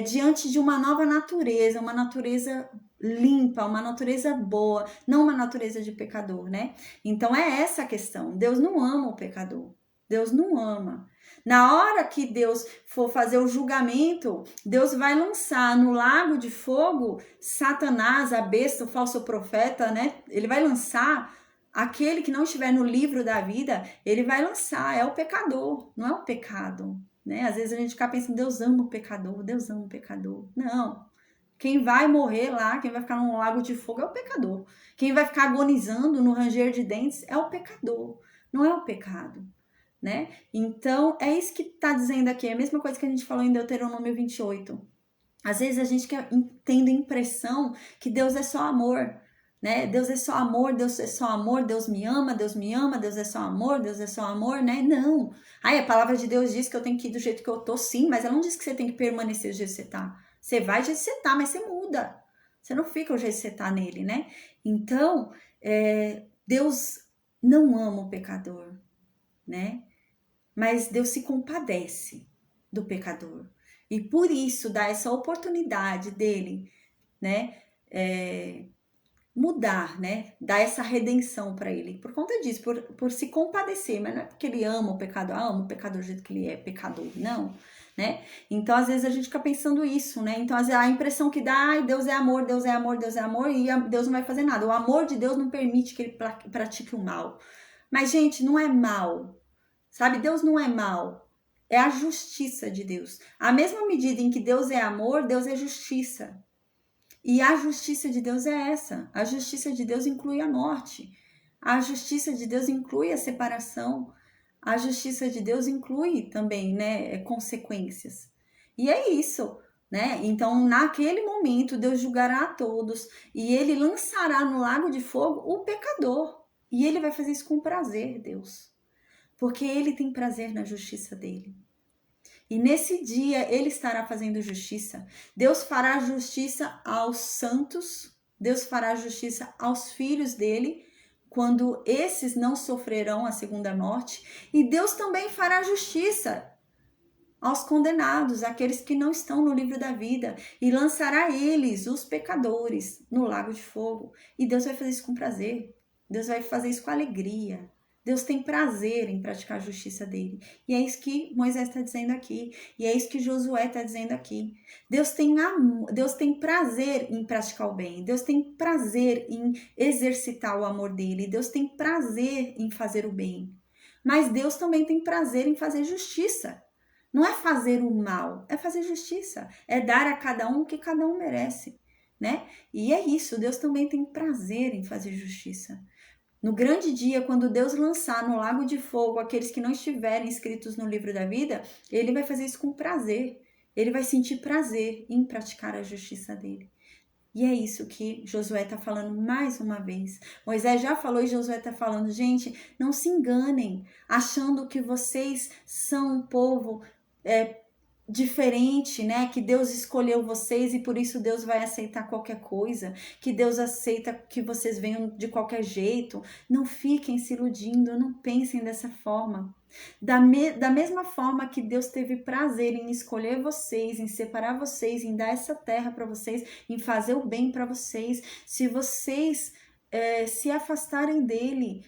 [SPEAKER 1] Diante de uma nova natureza, uma natureza limpa, uma natureza boa, não uma natureza de pecador, né? Então é essa a questão. Deus não ama o pecador. Deus não ama. Na hora que Deus for fazer o julgamento, Deus vai lançar no lago de fogo Satanás, a besta, o falso profeta, né? Ele vai lançar aquele que não estiver no livro da vida, ele vai lançar, é o pecador, não é o pecado, né? Às vezes a gente fica pensando, Deus ama o pecador, Deus ama o pecador. Não. Quem vai morrer lá, quem vai ficar no lago de fogo é o pecador. Quem vai ficar agonizando no ranger de dentes é o pecador, não é o pecado. Né? Então, é isso que está dizendo aqui, é a mesma coisa que a gente falou em Deuteronômio 28. Às vezes a gente tem a impressão que Deus é só amor, né? Deus é só amor, Deus é só amor, Deus me ama, Deus é só amor, Deus é só amor, né? Não. A palavra de Deus diz que eu tenho que ir do jeito que eu tô, sim, mas ela não diz que você tem que permanecer do jeito que você tá. Você vai do jeito que você tá, mas você muda. Você não fica do jeito que você tá nele, né? Então, Deus não ama o pecador, né? Mas Deus se compadece do pecador. E por isso dá essa oportunidade dele, né? mudar, né? Dar essa redenção para ele. Por conta disso, por se compadecer, mas não é porque ele ama o pecador do jeito que ele é pecador, não, né? Então, às vezes a gente fica pensando isso, né? Então, às vezes, a impressão que dá, ai, Deus é amor, Deus é amor, Deus é amor, e Deus não vai fazer nada. O amor de Deus não permite que ele pratique o mal. Mas, gente, não é mal, sabe? Deus não é mal. É a justiça de Deus. A mesma medida em que Deus é amor, Deus é justiça. E a justiça de Deus é essa. A justiça de Deus inclui a morte. A justiça de Deus inclui a separação. A justiça de Deus inclui também, né, consequências. E é isso, né? Então, naquele momento, Deus julgará a todos e ele lançará no lago de fogo o pecador. E ele vai fazer isso com prazer, Deus. Porque ele tem prazer na justiça dele. E nesse dia ele estará fazendo justiça. Deus fará justiça aos santos, Deus fará justiça aos filhos dele, quando esses não sofrerão a segunda morte. E Deus também fará justiça aos condenados, aqueles que não estão no livro da vida, e lançará eles, os pecadores, no lago de fogo. E Deus vai fazer isso com prazer, Deus vai fazer isso com alegria. Deus tem prazer em praticar a justiça dele. E é isso que Moisés está dizendo aqui. E é isso que Josué está dizendo aqui. Deus tem prazer em praticar o bem. Deus tem prazer em exercitar o amor dele. Deus tem prazer em fazer o bem. Mas Deus também tem prazer em fazer justiça. Não é fazer o mal, é fazer justiça. É dar a cada um o que cada um merece, né? E é isso, Deus também tem prazer em fazer justiça. No grande dia, quando Deus lançar no lago de fogo aqueles que não estiverem escritos no livro da vida, ele vai fazer isso com prazer. Ele vai sentir prazer em praticar a justiça dele. E é isso que Josué está falando mais uma vez. Moisés já falou e Josué está falando, gente, não se enganem, achando que vocês são um povo diferente, né? Que Deus escolheu vocês e por isso Deus vai aceitar qualquer coisa, que Deus aceita que vocês venham de qualquer jeito. Não fiquem se iludindo, não pensem dessa forma. Da mesma forma que Deus teve prazer em escolher vocês, em separar vocês, em dar essa terra para vocês, em fazer o bem para vocês, se vocês se afastarem dele,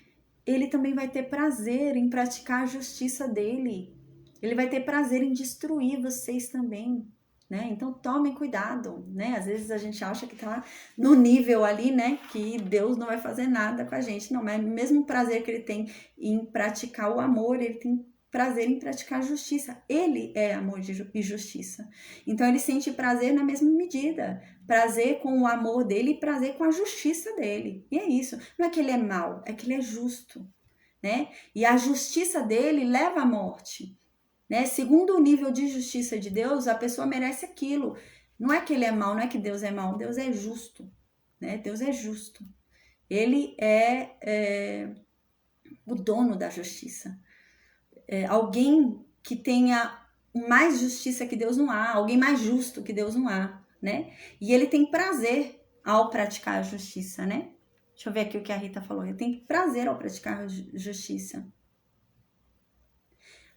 [SPEAKER 1] ele também vai ter prazer em praticar a justiça dele. Ele vai ter prazer em destruir vocês também, né? Então tomem cuidado, né? Às vezes a gente acha que tá no nível ali, né? Que Deus não vai fazer nada com a gente. Não, mas mesmo prazer que ele tem em praticar o amor, ele tem prazer em praticar a justiça. Ele é amor e justiça. Então ele sente prazer na mesma medida. Prazer com o amor dele e prazer com a justiça dele. E é isso. Não é que ele é mau, é que ele é justo, né? E a justiça dele leva à morte. Né? Segundo o nível de justiça de Deus, a pessoa merece aquilo. Não é que ele é mau, não é que Deus é mau, Deus é justo. Né? Deus é justo. Ele é o dono da justiça. Alguém que tenha mais justiça que Deus não há, alguém mais justo que Deus não há. Né? E ele tem prazer ao praticar a justiça. Né? Deixa eu ver aqui o que a Rita falou. Ele tem prazer ao praticar a justiça.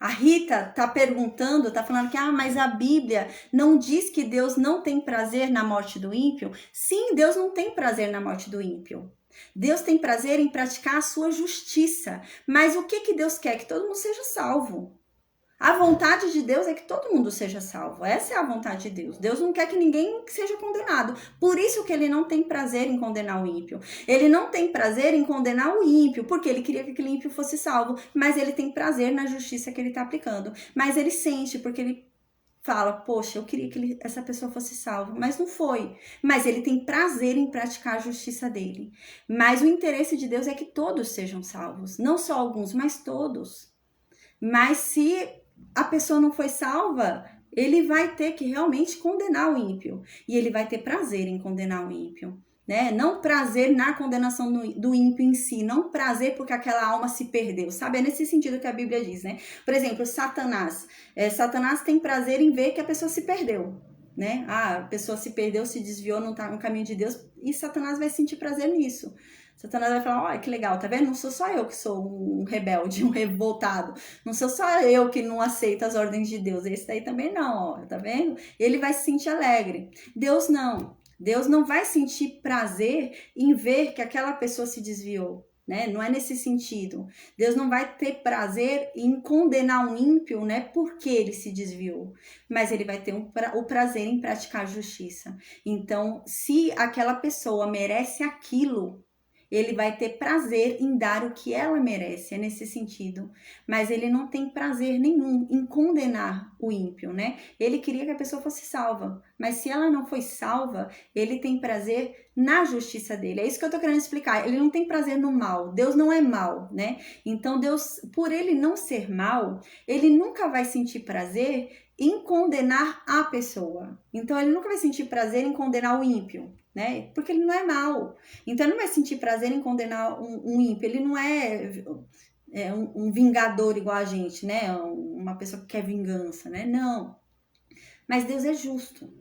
[SPEAKER 1] A Rita tá perguntando, tá falando que, mas a Bíblia não diz que Deus não tem prazer na morte do ímpio? Sim, Deus não tem prazer na morte do ímpio. Deus tem prazer em praticar a sua justiça. Mas o que Deus quer? Que todo mundo seja salvo. A vontade de Deus é que todo mundo seja salvo. Essa é a vontade de Deus. Deus não quer que ninguém seja condenado. Por isso que ele não tem prazer em condenar o ímpio. Ele não tem prazer em condenar o ímpio, porque ele queria que aquele ímpio fosse salvo. Mas ele tem prazer na justiça que ele está aplicando. Mas ele sente, porque ele fala, poxa, eu queria que essa pessoa fosse salva. Mas não foi. Mas ele tem prazer em praticar a justiça dele. Mas o interesse de Deus é que todos sejam salvos. Não só alguns, mas todos. Mas se a pessoa não foi salva, ele vai ter que realmente condenar o ímpio. E ele vai ter prazer em condenar o ímpio. Né? Não prazer na condenação do ímpio em si. Não prazer porque aquela alma se perdeu. Sabe? É nesse sentido que a Bíblia diz. Né? Por exemplo, Satanás. Satanás tem prazer em ver que a pessoa se perdeu. Né? A pessoa se perdeu, se desviou, não está no caminho de Deus. E Satanás vai sentir prazer nisso. Satanás vai falar, olha que legal, tá vendo? Não sou só eu que sou um rebelde, um revoltado. Não sou só eu que não aceito as ordens de Deus. Esse daí também não, ó, tá vendo? Ele vai se sentir alegre. Deus não. Deus não vai sentir prazer em ver que aquela pessoa se desviou, né? Não é nesse sentido. Deus não vai ter prazer em condenar um ímpio, né? Porque ele se desviou, mas ele vai ter o prazer em praticar justiça. Então, se aquela pessoa merece aquilo, ele vai ter prazer em dar o que ela merece, é nesse sentido. Mas ele não tem prazer nenhum em condenar o ímpio, né? Ele queria que a pessoa fosse salva, mas se ela não foi salva, ele tem prazer na justiça dele. É isso que eu tô querendo explicar. Ele não tem prazer no mal. Deus não é mal, né? Então Deus, por ele não ser mal, ele nunca vai sentir prazer em condenar a pessoa. Então ele nunca vai sentir prazer em condenar o ímpio, né? Porque ele não é mal. Então ele não vai sentir prazer em condenar um ímpio. Ele não é um vingador igual a gente, né? Uma pessoa que quer vingança, né? Não. Mas Deus é justo.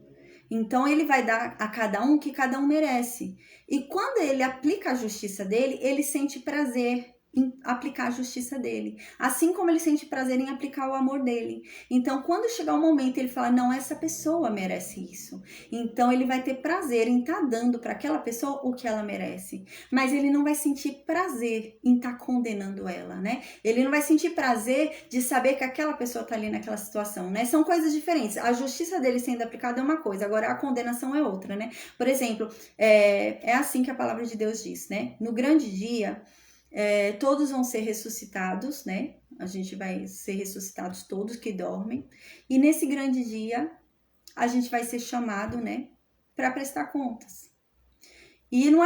[SPEAKER 1] Então ele vai dar a cada um o que cada um merece. E quando ele aplica a justiça dele, ele sente prazer em aplicar a justiça dele, assim como ele sente prazer em aplicar o amor dele. Então, quando chegar o momento, ele fala: não, essa pessoa merece isso. Então, ele vai ter prazer em estar dando para aquela pessoa o que ela merece. Mas ele não vai sentir prazer em estar condenando ela, né? Ele não vai sentir prazer de saber que aquela pessoa está ali naquela situação, né? São coisas diferentes. A justiça dele sendo aplicada é uma coisa, agora a condenação é outra, né? Por exemplo, é assim que a palavra de Deus diz, né? No grande dia, todos vão ser ressuscitados, né? A gente vai ser ressuscitados todos que dormem. E nesse grande dia, a gente vai ser chamado, né? Para prestar contas. E não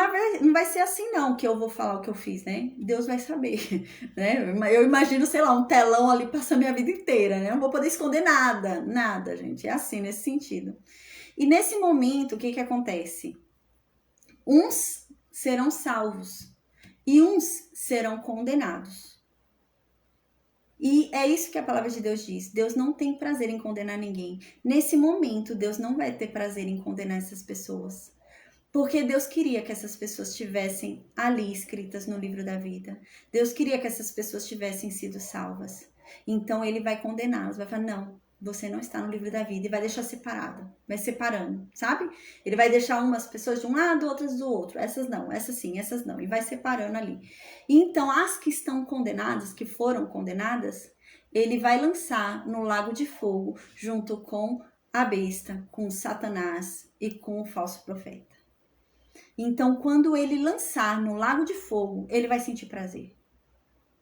[SPEAKER 1] vai ser assim, não, que eu vou falar o que eu fiz, né? Deus vai saber, né? Eu imagino, sei lá, um telão ali passando a minha vida inteira, né? Eu não vou poder esconder nada, gente. É assim, nesse sentido. E nesse momento, o que acontece? Uns serão salvos e uns serão condenados. E é isso que a palavra de Deus diz. Deus não tem prazer em condenar ninguém. Nesse momento, Deus não vai ter prazer em condenar essas pessoas. Porque Deus queria que essas pessoas estivessem ali escritas no livro da vida. Deus queria que essas pessoas tivessem sido salvas. Então ele vai condená-las, vai falar: não, você não está no livro da vida, e vai deixar separado, vai separando, sabe? Ele vai deixar umas pessoas de um lado, outras do outro. Essas não, essas sim, essas não, e vai separando ali. Então as que estão condenadas, que foram condenadas, ele vai lançar no lago de fogo, junto com a besta, com Satanás e com o falso profeta. Então, quando ele lançar no lago de fogo, ele vai sentir prazer.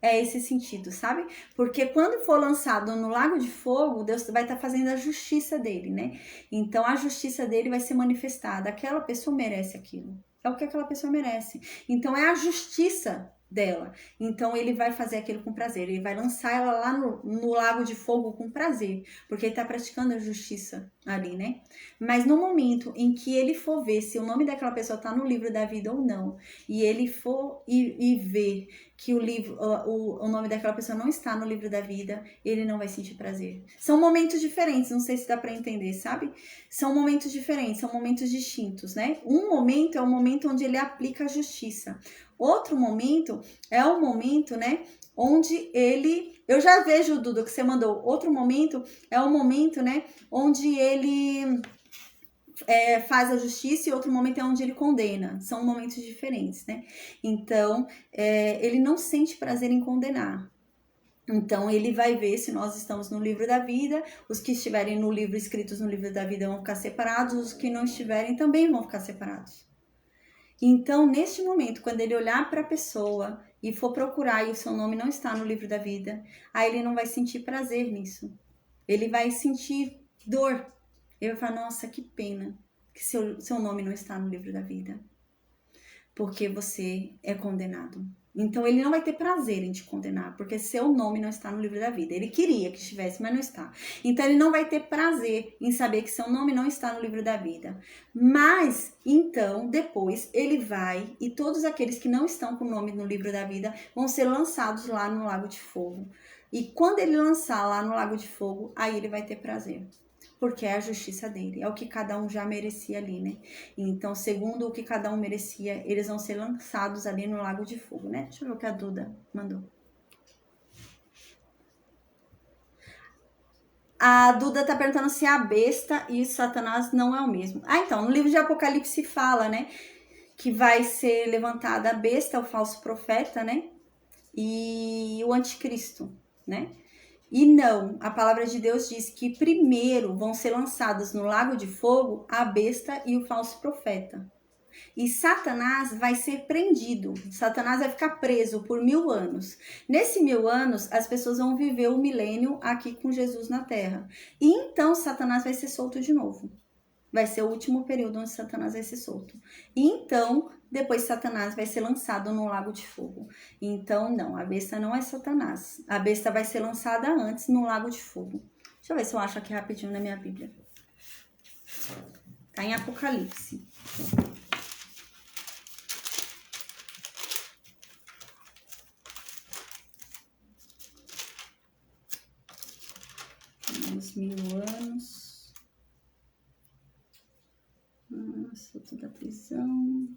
[SPEAKER 1] É esse sentido, sabe? Porque quando for lançado no lago de fogo, Deus vai estar fazendo a justiça dele, né? Então, a justiça dele vai ser manifestada. Aquela pessoa merece aquilo. É o que aquela pessoa merece. Então, é a justiça dela. Então, ele vai fazer aquilo com prazer. Ele vai lançar ela lá no lago de fogo com prazer. Porque ele está praticando a justiça ali, né? Mas no momento em que ele for ver se o nome daquela pessoa está no livro da vida ou não, e ele for e ver que o nome daquela pessoa não está no livro da vida, ele não vai sentir prazer. São momentos diferentes, não sei se dá para entender, sabe? São momentos diferentes, são momentos distintos, né? Um momento é o momento onde ele aplica a justiça. Outro momento é o momento, né, onde ele... Eu já vejo, Dudu, que você mandou. Outro momento é o momento, né, onde ele... faz a justiça, e outro momento é onde ele condena. São momentos diferentes, né? Então, ele não sente prazer em condenar. Então, ele vai ver se nós estamos no livro da vida. Os que estiverem no livro, escritos no livro da vida, vão ficar separados. Os que não estiverem também vão ficar separados. Então, neste momento, quando ele olhar para a pessoa e for procurar e o seu nome não está no livro da vida, aí ele não vai sentir prazer nisso. Ele vai sentir dor. Ele vai falar: nossa, que pena que seu nome não está no livro da vida, porque você é condenado. Então ele não vai ter prazer em te condenar, porque seu nome não está no livro da vida. Ele queria que estivesse, mas não está. Então ele não vai ter prazer em saber que seu nome não está no livro da vida. Mas, então, depois ele vai, e todos aqueles que não estão com o nome no livro da vida vão ser lançados lá no lago de fogo. E quando ele lançar lá no lago de fogo, aí ele vai ter prazer. Porque é a justiça dele, é o que cada um já merecia ali, né? Então, segundo o que cada um merecia, eles vão ser lançados ali no lago de fogo, né? Deixa eu ver o que a Duda mandou. A Duda tá perguntando se a besta e Satanás não é o mesmo. Então, no livro de Apocalipse fala, né, que vai ser levantada a besta, o falso profeta, né, e o anticristo, né? E não, a palavra de Deus diz que primeiro vão ser lançados no lago de fogo a besta e o falso profeta. E Satanás vai ser prendido. Satanás vai ficar preso por 1000 anos. Nesse 1000 anos, as pessoas vão viver o milênio aqui com Jesus na Terra. E então Satanás vai ser solto de novo. Vai ser o último período onde Satanás vai ser solto. E então, depois Satanás vai ser lançado no lago de fogo. Então, não, a besta não é Satanás. A besta vai ser lançada antes no lago de fogo. Deixa eu ver se eu acho aqui rapidinho na minha Bíblia. Tá em Apocalipse. Uns 1000 anos. Solto da prisão.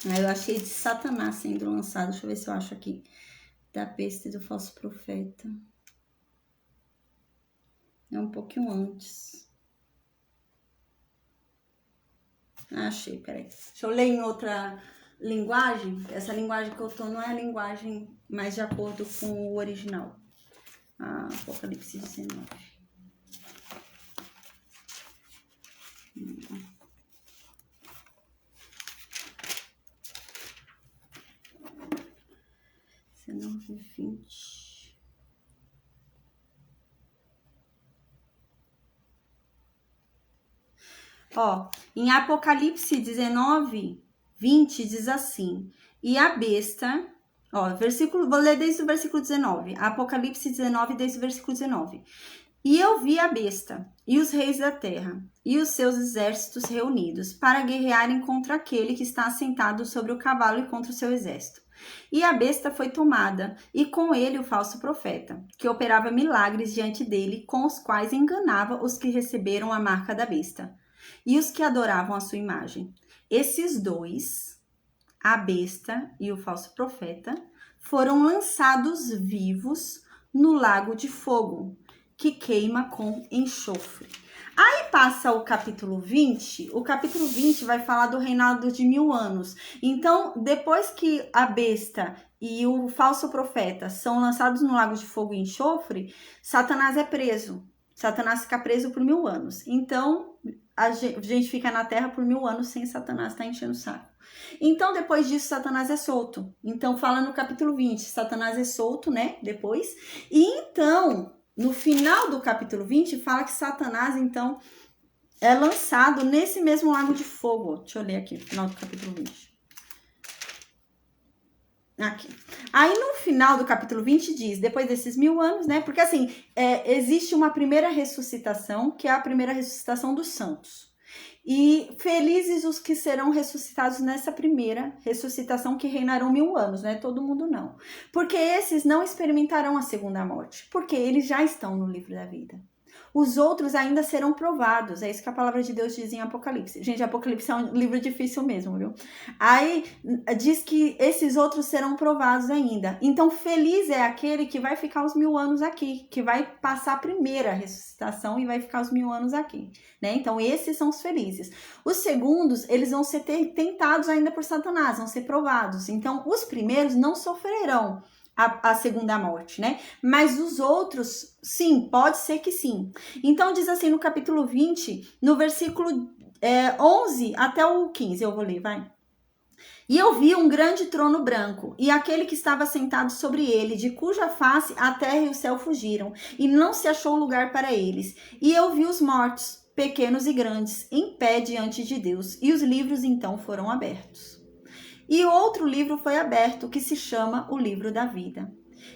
[SPEAKER 1] Eu achei de Satanás sendo lançado. Deixa eu ver se eu acho aqui. Da besta e do falso profeta. É um pouquinho antes. Achei, peraí. Deixa eu ler em outra linguagem. Essa linguagem que eu tô não é a linguagem mais de acordo com o original. Apocalipse 19. Ó, em Apocalipse 19, 20 diz assim: e a besta, ó, vou ler desde o versículo 19. Apocalipse 19, desde o versículo 19. E eu vi a besta e os reis da terra e os seus exércitos reunidos para guerrearem contra aquele que está assentado sobre o cavalo e contra o seu exército. E a besta foi tomada, e com ele o falso profeta, que operava milagres diante dele, com os quais enganava os que receberam a marca da besta e os que adoravam a sua imagem. Esses dois, a besta e o falso profeta, foram lançados vivos no lago de fogo, que queima com enxofre. Aí passa o capítulo 20, o capítulo 20 vai falar do reinado de 1000 anos. Então, depois que a besta e o falso profeta são lançados no lago de fogo e enxofre, Satanás é preso. Satanás fica preso por 1000 anos. Então, a gente fica na terra por 1000 anos sem Satanás estar enchendo o saco. Então, depois disso, Satanás é solto. Então, fala no capítulo 20, Satanás é solto, né? Depois. E então, no final do capítulo 20, fala que Satanás, então, é lançado nesse mesmo lago de fogo. Deixa eu ler aqui, no final do capítulo 20. Aqui. Aí no final do capítulo 20 diz, depois desses 1000 anos, né? Porque assim, existe uma primeira ressuscitação, que é a primeira ressuscitação dos santos. E felizes os que serão ressuscitados nessa primeira ressuscitação, que reinarão 1000 anos, né? Todo mundo não. Porque esses não experimentarão a segunda morte, porque eles já estão no livro da vida. Os outros ainda serão provados. É isso que a palavra de Deus diz em Apocalipse. Gente, Apocalipse é um livro difícil mesmo, viu? Aí diz que esses outros serão provados ainda. Então, feliz é aquele que vai ficar os 1000 anos aqui, que vai passar a primeira ressuscitação e vai ficar os 1000 anos aqui, né? Então, esses são os felizes. Os segundos, eles vão ser tentados ainda por Satanás, vão ser provados. Então, os primeiros não sofrerão a segunda morte, né? Mas os outros, sim, pode ser que sim. Então, diz assim no capítulo 20, no versículo 11 até o 15, eu vou ler, vai. E eu vi um grande trono branco, e aquele que estava sentado sobre ele, de cuja face a terra e o céu fugiram, e não se achou lugar para eles. E eu vi os mortos, pequenos e grandes, em pé diante de Deus, e os livros então foram abertos. E outro livro foi aberto, que se chama o livro da vida.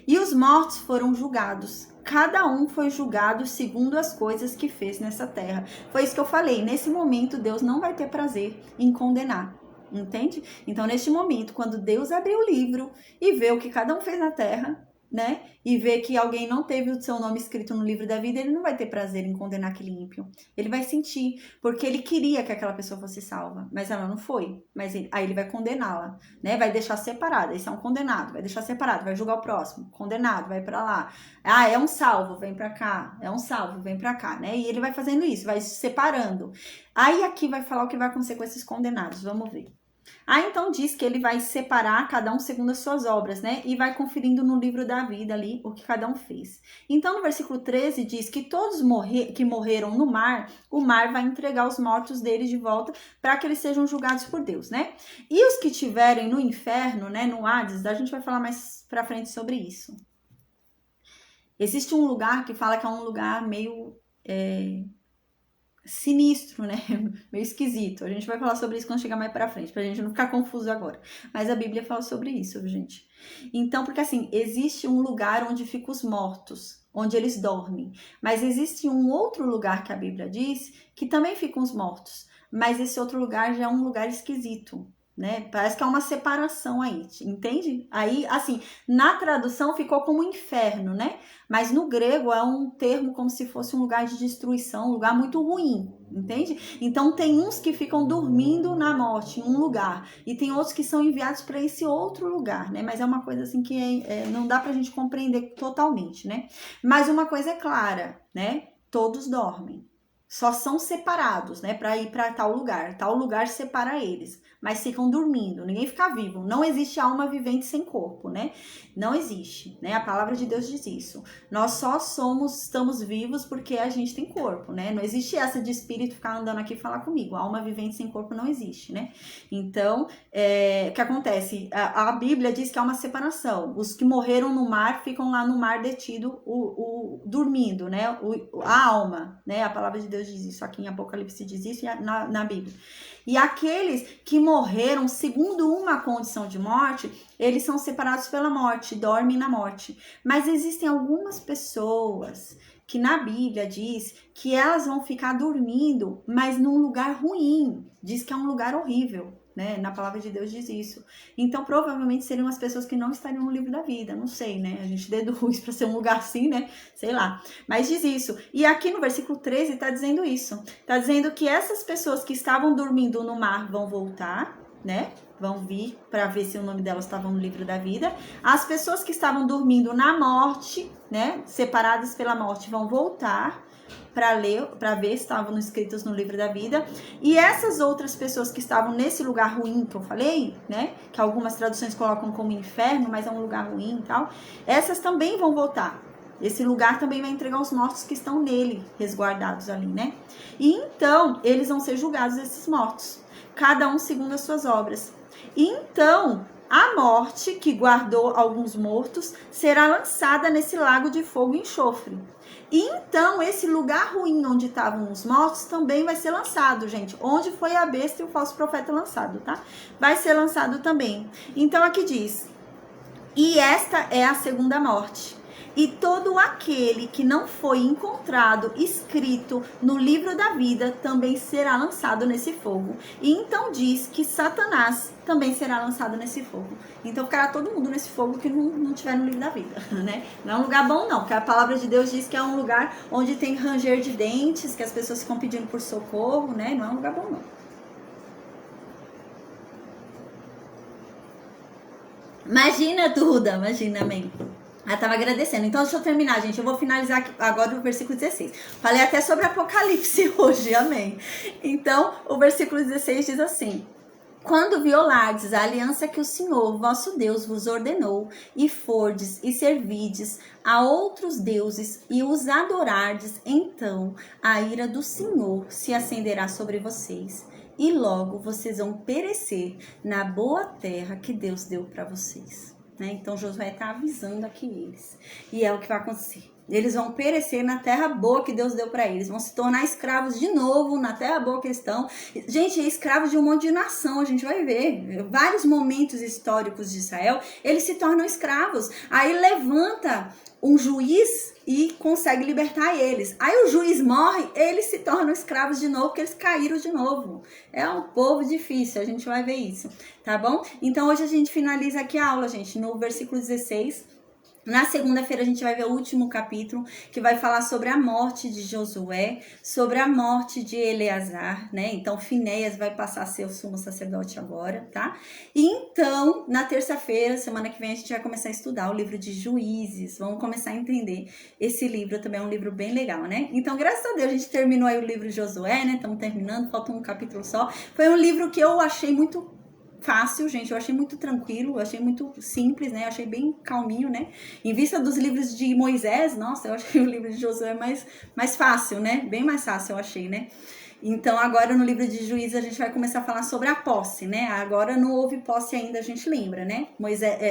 [SPEAKER 1] E os mortos foram julgados. Cada um foi julgado segundo as coisas que fez nessa terra. Foi isso que eu falei. Nesse momento, Deus não vai ter prazer em condenar. Entende? Então, neste momento, quando Deus abrir o livro e ver o que cada um fez na terra, né? E ver que alguém não teve o seu nome escrito no livro da vida, ele não vai ter prazer em condenar aquele ímpio. Ele vai sentir, porque ele queria que aquela pessoa fosse salva, mas ela não foi. Mas aí ele vai condená-la, né? Vai deixar separada. Esse é um condenado, vai deixar separado, vai julgar o próximo. Condenado, vai pra lá. Ah, é um salvo, vem pra cá. É um salvo, vem pra cá, né? E ele vai fazendo isso, vai separando. Aí aqui vai falar o que vai acontecer com esses condenados. Vamos ver. Então diz que ele vai separar cada um segundo as suas obras, né? E vai conferindo no livro da vida ali o que cada um fez. Então no versículo 13 diz que todos que morreram no mar, o mar vai entregar os mortos deles de volta para que eles sejam julgados por Deus, né? E os que estiverem no inferno, né, no Hades, a gente vai falar mais pra frente sobre isso. Existe um lugar que fala que é um lugar meio sinistro, né? Meio esquisito. A gente vai falar sobre isso quando chegar mais pra frente, pra gente não ficar confuso agora. Mas a Bíblia fala sobre isso, gente. Então, porque assim, existe um lugar onde ficam os mortos, onde eles dormem. Mas existe um outro lugar que a Bíblia diz que também ficam os mortos. Mas esse outro lugar já é um lugar esquisito, né? Parece que há uma separação aí, entende? Aí, assim, na tradução ficou como inferno, né? Mas no grego é um termo como se fosse um lugar de destruição, um lugar muito ruim, entende? Então tem uns que ficam dormindo na morte em um lugar e tem outros que são enviados para esse outro lugar, né? Mas é uma coisa assim que não dá pra gente compreender totalmente, né? Mas uma coisa é clara, né? Todos dormem. Só são separados, né, para ir para tal lugar separa eles, mas ficam dormindo, ninguém fica vivo, não existe alma vivente sem corpo, né, não existe, né, a palavra de Deus diz isso, nós só estamos vivos porque a gente tem corpo, né, não existe essa de espírito ficar andando aqui e falar comigo, a alma vivente sem corpo não existe, né, então, o que acontece, a Bíblia diz que há uma separação, os que morreram no mar ficam lá no mar detido, dormindo, né, a alma, né, a palavra de Deus diz isso, aqui em Apocalipse diz isso na Bíblia. E aqueles que morreram segundo uma condição de morte, eles são separados pela morte, dormem na morte. Mas existem algumas pessoas que na Bíblia diz que elas vão ficar dormindo, mas num lugar ruim. Diz que é um lugar horrível, né? Na palavra de Deus diz isso. Então, provavelmente seriam as pessoas que não estariam no livro da vida, não sei, né? A gente deduz para ser um lugar assim, né? Sei lá. Mas diz isso. E aqui no versículo 13 está dizendo isso. Está dizendo que essas pessoas que estavam dormindo no mar vão voltar, né? Vão vir para ver se o nome delas estava no livro da vida. As pessoas que estavam dormindo na morte, né? Separadas pela morte, vão voltar para ver se estavam escritos no livro da vida. E essas outras pessoas que estavam nesse lugar ruim que eu falei, né? Que algumas traduções colocam como inferno, mas é um lugar ruim e tal. Essas também vão voltar. Esse lugar também vai entregar os mortos que estão nele, resguardados ali, né? E então, eles vão ser julgados, esses mortos. Cada um segundo as suas obras. E então, a morte, que guardou alguns mortos, será lançada nesse lago de fogo e enxofre. E então, esse lugar ruim onde estavam os mortos também vai ser lançado, gente. Onde foi a besta e o falso profeta lançado, tá? Vai ser lançado também. Então, aqui diz: e esta é a segunda morte. E todo aquele que não foi encontrado escrito no livro da vida também será lançado nesse fogo. E então diz que Satanás também será lançado nesse fogo. Então ficará todo mundo nesse fogo que não tiver no livro da vida, né? Não é um lugar bom não, porque a palavra de Deus diz que é um lugar onde tem ranger de dentes, que as pessoas ficam pedindo por socorro, né? Não é um lugar bom não. Imagina, Duda, imagina, amém. Ela estava agradecendo. Então, deixa eu terminar, gente. Eu vou finalizar agora o versículo 16. Falei até sobre Apocalipse hoje, amém. Então, o versículo 16 diz assim: quando violardes a aliança que o Senhor, vosso Deus, vos ordenou, e fordes e servides a outros deuses e os adorardes, então a ira do Senhor se acenderá sobre vocês, e logo vocês vão perecer na boa terra que Deus deu para vocês. Né? Então Josué está avisando aqui eles. E é o que vai acontecer. Eles vão perecer na terra boa que Deus deu para eles. Vão se tornar escravos de novo na terra boa que eles estão. Gente, escravos de um monte de nação. A gente vai ver vários momentos históricos de Israel. Eles se tornam escravos. Aí levanta um juiz e consegue libertar eles. Aí o juiz morre, eles se tornam escravos de novo, porque eles caíram de novo. É um povo difícil, a gente vai ver isso, tá bom? Então hoje a gente finaliza aqui a aula, gente, no versículo 16. Na segunda-feira a gente vai ver o último capítulo, que vai falar sobre a morte de Josué, sobre a morte de Eleazar, né? Então Finéias vai passar a ser o sumo sacerdote agora, tá? E então, na terça-feira, semana que vem, a gente vai começar a estudar o livro de Juízes. Vamos começar a entender esse livro, também é um livro bem legal, né? Então, graças a Deus, a gente terminou aí o livro de Josué, né? Estamos terminando, falta um capítulo só. Foi um livro que eu achei muito fácil, gente, eu achei muito tranquilo, eu achei muito simples, né, eu achei bem calminho, né, em vista dos livros de Moisés, nossa, eu achei o livro de Josué mais fácil, né, bem mais fácil eu achei, né. Então, agora no livro de Juízes a gente vai começar a falar sobre a posse, né? Agora não houve posse ainda, a gente lembra, né?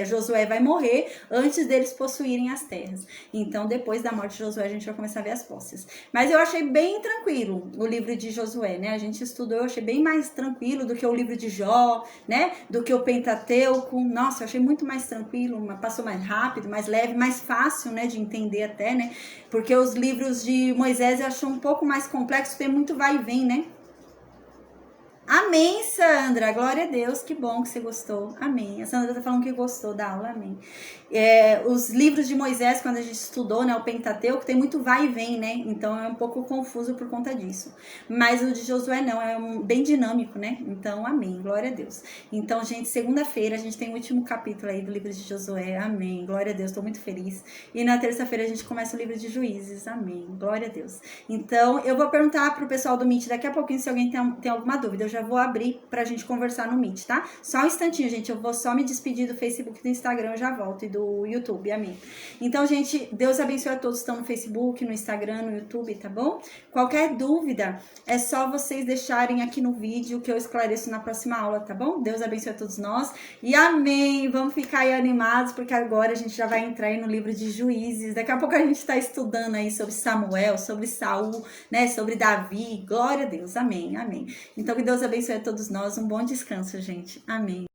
[SPEAKER 1] Josué vai morrer antes deles possuírem as terras. Então, depois da morte de Josué, a gente vai começar a ver as posses. Mas eu achei bem tranquilo o livro de Josué, né? A gente estudou, eu achei bem mais tranquilo do que o livro de Jó, né? Do que o Pentateuco. Nossa, eu achei muito mais tranquilo, passou mais rápido, mais leve, mais fácil, né? De entender até, né? Porque os livros de Moisés eu acho um pouco mais complexo, tem muito vai e vem, né? Amém, Sandra. Glória a Deus. Que bom que você gostou. Amém. A Sandra tá falando que gostou da aula. Amém. Os livros de Moisés, quando a gente estudou, né, o Pentateuco, tem muito vai e vem, né? Então é um pouco confuso por conta disso. Mas o de Josué não, é bem dinâmico, né? Então, amém. Glória a Deus. Então, gente, segunda-feira a gente tem o último capítulo aí do livro de Josué. Amém. Glória a Deus. Tô muito feliz. E na terça-feira a gente começa o livro de Juízes. Amém. Glória a Deus. Então, eu vou perguntar pro pessoal do Meet daqui a pouquinho se alguém tem alguma dúvida. Eu já vou abrir pra gente conversar no Meet, tá? Só um instantinho, gente. Eu vou só me despedir do Facebook e do Instagram, eu já volto. E do YouTube, amém. Então, gente, Deus abençoe a todos que estão no Facebook, no Instagram, no YouTube, tá bom? Qualquer dúvida, é só vocês deixarem aqui no vídeo que eu esclareço na próxima aula, tá bom? Deus abençoe a todos nós e amém! Vamos ficar aí animados, porque agora a gente já vai entrar aí no livro de Juízes. Daqui a pouco a gente tá estudando aí sobre Samuel, sobre Saul, né? Sobre Davi. Glória a Deus, amém, amém. Então, que Deus abençoe a todos nós. Um bom descanso, gente. Amém.